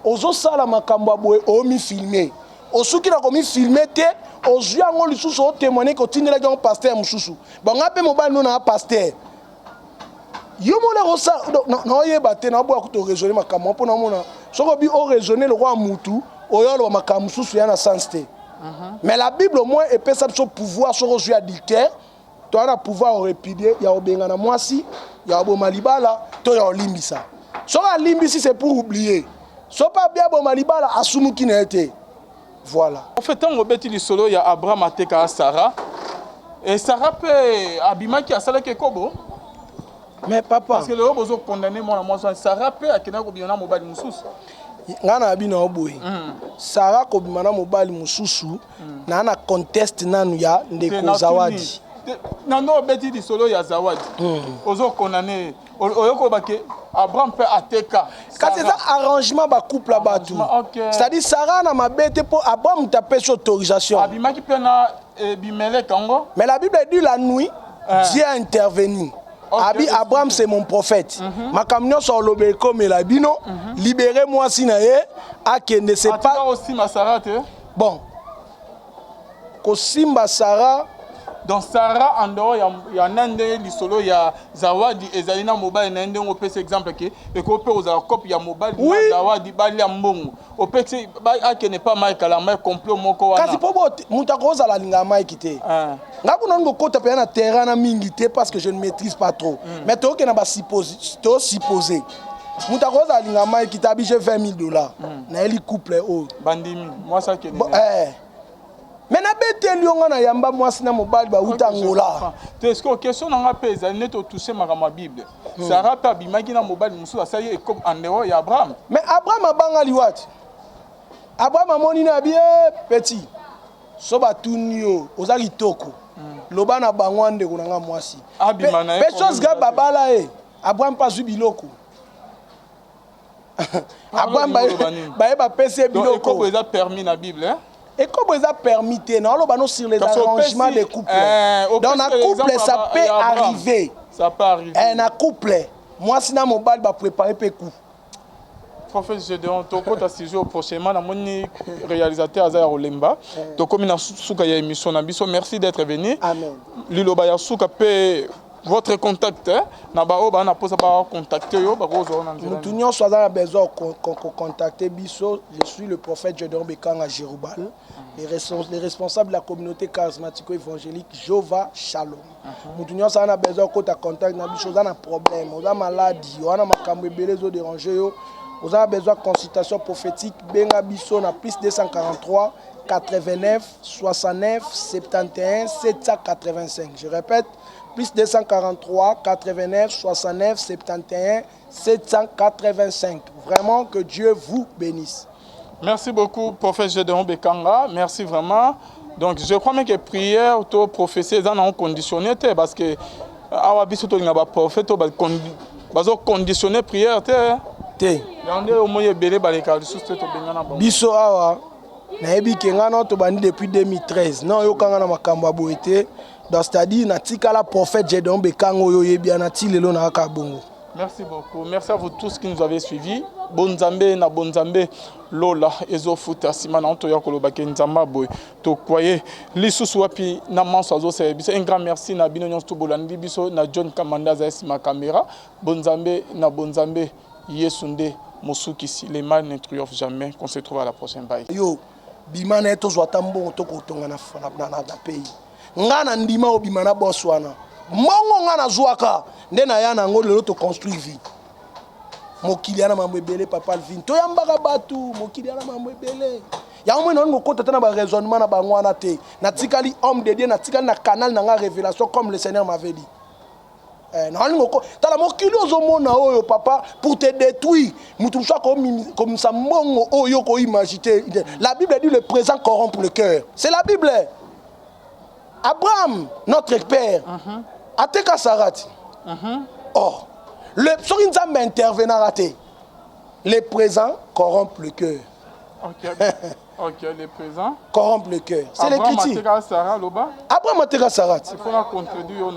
[SPEAKER 1] ozo sala makambo boye o mi filmer osuki na ko mi filmer te ozwi ngo lisusu o témoigner ko tindela ki pasteur mususu bonga pe mobali no na pasteur yo mona rosa no yeba te na bo akuto raisonner makambo pona mona soko bi o raisonner le roi mutu oyolo makambo mususu ya na sens te. Mais la Bible au moins epesa son pouvoir sur ozwi adultère. Tu as le pouvoir de répudier, il y a un moisi, il y a un malibala, tu as un limbisa. Si tu limbisi, c'est pour oublier. Si tu pas bien un malibala, assume qui n'a été. Voilà.
[SPEAKER 2] En fait, on rebête le solo, il y a Abraham Ateka Sarah. Et Sarah peut abîmer qui a salé que Kobo.
[SPEAKER 1] Mais papa.
[SPEAKER 2] Parce que le robot a condamné mon moisson. Sarah peut akina ko biona mobile mususu.
[SPEAKER 1] Ngana abina oboy. Sarah ko bimana mobile mususu na na contest nanu ya ndeko zawadi.
[SPEAKER 2] Non, non, bêtis du solo, il y a Zawad. Ozo condamné. Oyoko bake Abraham peut Ateka.
[SPEAKER 1] Quand c'est ça arrangement ba couple là-bas tout. C'est-à-dire Sarah na ma bête pour Abraham taper sur autorisation.
[SPEAKER 2] Abima qui peut na bimele kango.
[SPEAKER 1] Mais la Bible dit la nuit Dieu a intervenu. Abi Abraham c'est mon prophète. Ma camion sur le comme la bino libérez-moi sinaye a que ne sait pas
[SPEAKER 2] aussi ma Sarah te.
[SPEAKER 1] Bon. Ko simba Sarah.
[SPEAKER 2] Donc Sarah en dehors il y a nande lisolo il y a Zawadi ezalina mobile nande on peut exemple que et qu'on peut aux copie il y a mobile Zawadi bali mbongo on peut que n'est pas mal kala mais complot moko wana
[SPEAKER 1] kasi po mutako za la linga mai kité ngako non ko taper na terrain na mingité parce que je ne maîtrise pas trop mais to que na ba supposer mutako za linga mai kité abije $20,000 na eli couple o
[SPEAKER 2] bandimi moi ça que
[SPEAKER 1] mais na bete lionga na yamba mwasi na mobali ba utangola
[SPEAKER 2] est-ce que question na pesa net au toucher ma Bible Sarah pa bimaki na mobali musu asali et comme en dehors ya Abraham
[SPEAKER 1] mais Abraham abanga liwati Abraham amoni na bien petit so batunio ozali toko loba na bangwande kunanga mwasi pesos ga babala Abraham pas biloko Abraham ba pese biloko
[SPEAKER 2] ko eza permis na Bible hein.
[SPEAKER 1] Et comme ils ont permis, sur les arrangements des couples. Dans un couple, ça peut arriver.
[SPEAKER 2] Ça peut arriver.
[SPEAKER 1] Un couple, moi, si je mobile, je vais préparer un coup.
[SPEAKER 2] Prophète, je demande ton sujet prochainement. Je suis réalisateur Azaya Olemba. Donc, comme il y a une émission, merci d'être venu.
[SPEAKER 1] Amen.
[SPEAKER 2] Lilo Baya Souka peut votre contact, hein? Na posa ba contacter yo ba kozo na nzela.
[SPEAKER 1] Nous tous a besoin de contacter Bisso. Je suis le prophète Gédéon Bekanga Jéroubal, les responsables de la communauté charismatico-évangélique Jova Shalom. Nous tous a besoin de contacter na Bisso, on a un problème, on a maladie, on a makambo ebele zo déranger yo. On a besoin de consultation prophétique Benga Bisso na plus 243 89 69 71 785. Je répète, plus 243 89 69 71 785. Vraiment que Dieu vous bénisse.
[SPEAKER 2] Merci beaucoup, prophète Gédéon Bekanga. Merci vraiment. Donc je crois même que prière ou prophétie sont conditionnées parce que awa biso to ngaba prophète to bazo conditionner prière te. Yande au moyen belé baleka lisusu to bengana ba.
[SPEAKER 1] Biso awa nayebi kenga no to bandi depuis 2013. Non yo kanga na makambo aboete. Donc c'est-à-dire natika la prophète Gédéon Bekanga oyo yebi anati lelo na kabongo.
[SPEAKER 2] Merci beaucoup. Merci à vous tous qui nous avez suivis. Bonzambe na bonzambe lola ezo futa simana onto ya koloba ke nzamba boy to kwaye lisusu wapi na manso azo service. Un grand merci na bino nyonso to bolandi biso na John Kamanda za ma caméra. Bonzambe na bonzambe Yesunde Mosukisi. Les mal ne triomphent jamais. Qu'on se trouve à la prochaine bye.
[SPEAKER 1] Yo bimana to zwata mbongo to kotonga na pays. Ngana ndima obimana boswana. Mbongo ngana zwaka ndena yana ngo lelo to construire vie. Mokiliana mambo ebele papa Alvin. To yambaka batu mokiliana mambo ebele. Ya omwe non ngokota tana ba raisonnement na bangwana te. Na tikali homme de Dieu na tikali na canal na nga révélation comme le Seigneur m'avait dit. Na ngoko tala mokili ozomona oyo papa pour te détruire. Mutu swa comme ça mbongo oyo ko imaginer. La Bible dit le présent corrompt le cœur. C'est la Bible. Abraham, notre père, Ateka Sarati. Or, le Sorinzam intervenant raté. Les présents corrompent le cœur.
[SPEAKER 2] Ok, les présents
[SPEAKER 1] corrompent le cœur. C'est l'écriture. Abraham Ateka Sarati.
[SPEAKER 2] Il faut la contredire.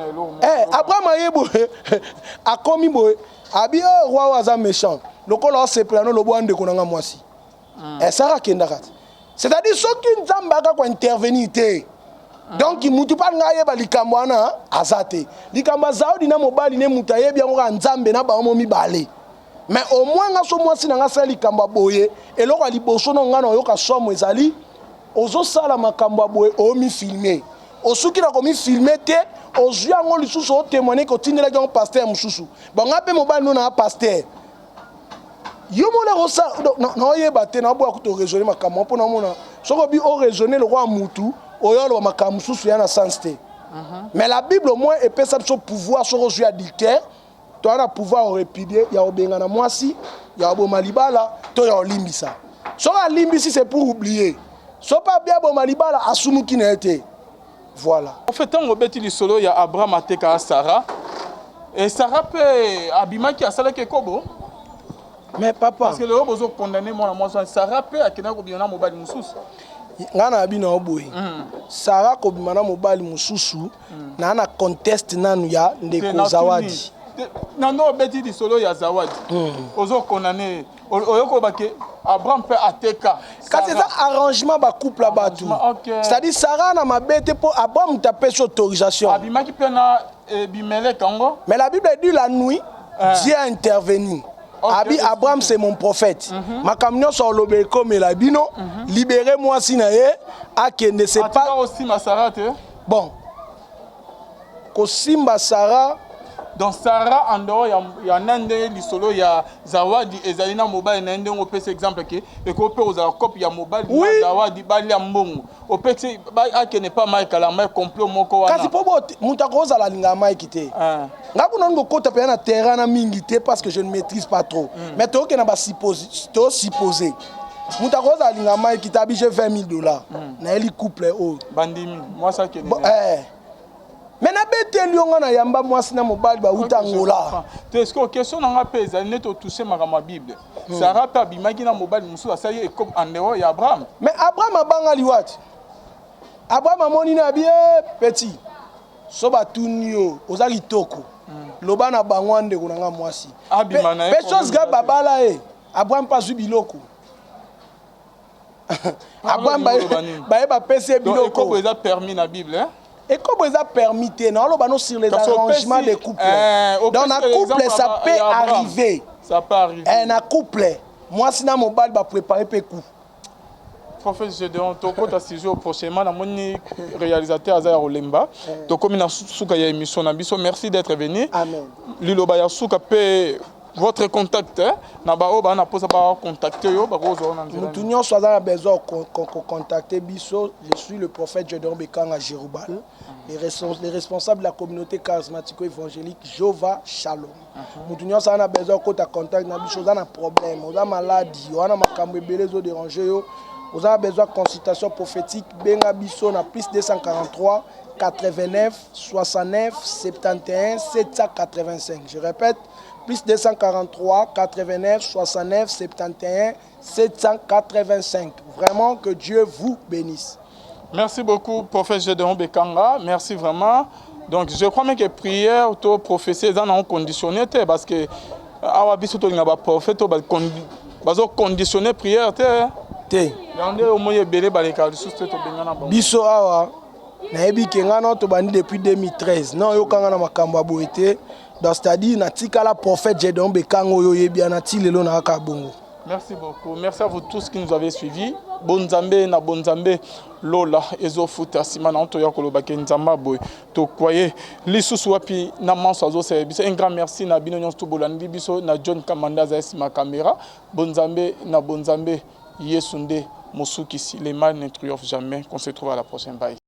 [SPEAKER 1] Abraham Ayebo, a commis boy, Abi roi waza méchant. Le col se plano le bois de Konanga Moisi. Et Sarah Kendarat. C'est-à-dire, ceux qui n'ont intervenir. Donc, il ne peut pas y likamwana azate. Likamba zao dina mobali ne mutaye bien nga nzambe na ba momi balé. Mais au moins nga so mwasi na nga sa likamba boye et lo ali boso no nga no yoka somo ezali ozo sala makamba boye o mi filmer. Osuki na ko mi filmer te ozwi ngo lisusu o témoigner ko tindela ki pasteur mususu. Ba nga pe mobali no na pasteur. Yo mona rosa no yeba te na bo akuto raisonner makamba po na mona. Soko bi o raisonner le roi mutu. Mais la Bible au moins épée ça son pouvoir sur aux adultères. Tu as le pouvoir au répudier, il y a au bengana moisi, il y a au malibala, tu as au limbisa. Sur la limbisi c'est pour oublier. So pas bien au malibala asumu qui n'a été. Voilà.
[SPEAKER 2] En fait, on rebête le solo, il y a Abraham Ateka Sarah. Et Sarah peut abima qui a salé que kobo.
[SPEAKER 1] Mais papa.
[SPEAKER 2] Parce que le homme a condamné moi Sarah peut à kena ko biona mobile mususu.
[SPEAKER 1] Ngana abina oboy Sarah ko bimana mobali mususu na na contest nanu ya ndeko Zawadi
[SPEAKER 2] na no beti di solo ya Zawadi ozo konane oyoko bake Abraham peut Ateka
[SPEAKER 1] quand c'est ça arrangement ba couple là batu c'est-à-dire Sarah na mabete pour Abraham taper sur autorisation
[SPEAKER 2] abima ki pena bimele kango
[SPEAKER 1] mais la Bible dit la nuit Dieu a intervenu. Abi Abraham c'est mon prophète. Ma camion sur l'obéco mais la bino libérez-moi sinaye a qui ne sait pas
[SPEAKER 2] aussi ma Sarah
[SPEAKER 1] bon. Kosimba Sarah
[SPEAKER 2] donc Sarah en dehors il y a nande li solo ya Zawadi ezalina mobile nande on peut exemple que et ko peut aux copie ya mobile Zawadi bali ya mbongo au peut a qui n'est pas mal calama complot moko wana
[SPEAKER 1] kasi po mutako za la linga mai kité ngaku non go kota pe na terrain na mingi té parce que je ne maîtrise pas trop mais to ke na ba supposé mutako za linga mai kité abije $20,000 na eli couple oh
[SPEAKER 2] bandimi moi ça que
[SPEAKER 1] mais na bete lionga na yamba mwasi na mobali ba utangola
[SPEAKER 2] est-ce que question na pesa net au toucher ma Bible Sarah pa bimaki na mobali musu asali e comme en dehors ya Abraham
[SPEAKER 1] mais Abraham abanga liwati Abraham amoni na bien petit so batunio ozali toko loba na bangwande kunanga mwasi pesos ga babala Abraham pas zubiloko Abraham ba pese biloko
[SPEAKER 2] ko eza permis na Bible
[SPEAKER 1] Et comme ça permis, non, sur les arrangements des couples. Dans un couple, ça peut arriver.
[SPEAKER 2] Ça peut arriver.
[SPEAKER 1] Un couple, moi, si mon bal va préparer peu coup.
[SPEAKER 2] Prophète Gédéon, tu as sujet prochainement, mon réalisateur Azaya Olemba. Tu comme une souka ya émission Nabiso, merci d'être venu.
[SPEAKER 1] Amen.
[SPEAKER 2] Lilo Baya souka pe votre contact, na ba na posa ba contacter yo ba ko zo na nzela.
[SPEAKER 1] Nous sommes a besoin de contacter Biso. Je suis le prophète Gédéon Bekanga Jéroubal, les responsables de la communauté charismatico-évangélique Jova Shalom. Nous sommes a besoin de contacter Biso, on a un problème, on a maladie, on a makambo belé zo déranger yo. Vous avez besoin de consultation prophétique. Benga Biso na plus 243 89 69 71 785. Je répète, plus 243 89 69 71 785. Vraiment que Dieu vous bénisse.
[SPEAKER 2] Merci beaucoup, prophète Gédéon Bekanga. Merci vraiment. Donc je crois même que prière auto prophétie ça non conditionné parce que awa biso to ngaba prophète to bazo conditionner prière
[SPEAKER 1] Biso awa nayebi kenga na to bandi depuis 2013 non yo kanga na makambo aboité donc c'est-à-dire na tika la prophète Gédéon Bekanga yo yebi na tilelo na kabongo.
[SPEAKER 2] Merci beaucoup. Merci à vous tous qui nous avez suivis. Bonzambe na bonzambe lola ezo futa simana onto ya koloba ke nzamba boy to kwaye lisusu wapi na manso azo service. Un grand merci na bino nyonso to bolandi biso na John Kamanda za ma caméra. Bonzambe na bonzambe Yesunde Mosukisi, les mal ne triomphent jamais. Qu'on se trouve à la prochaine. Bye.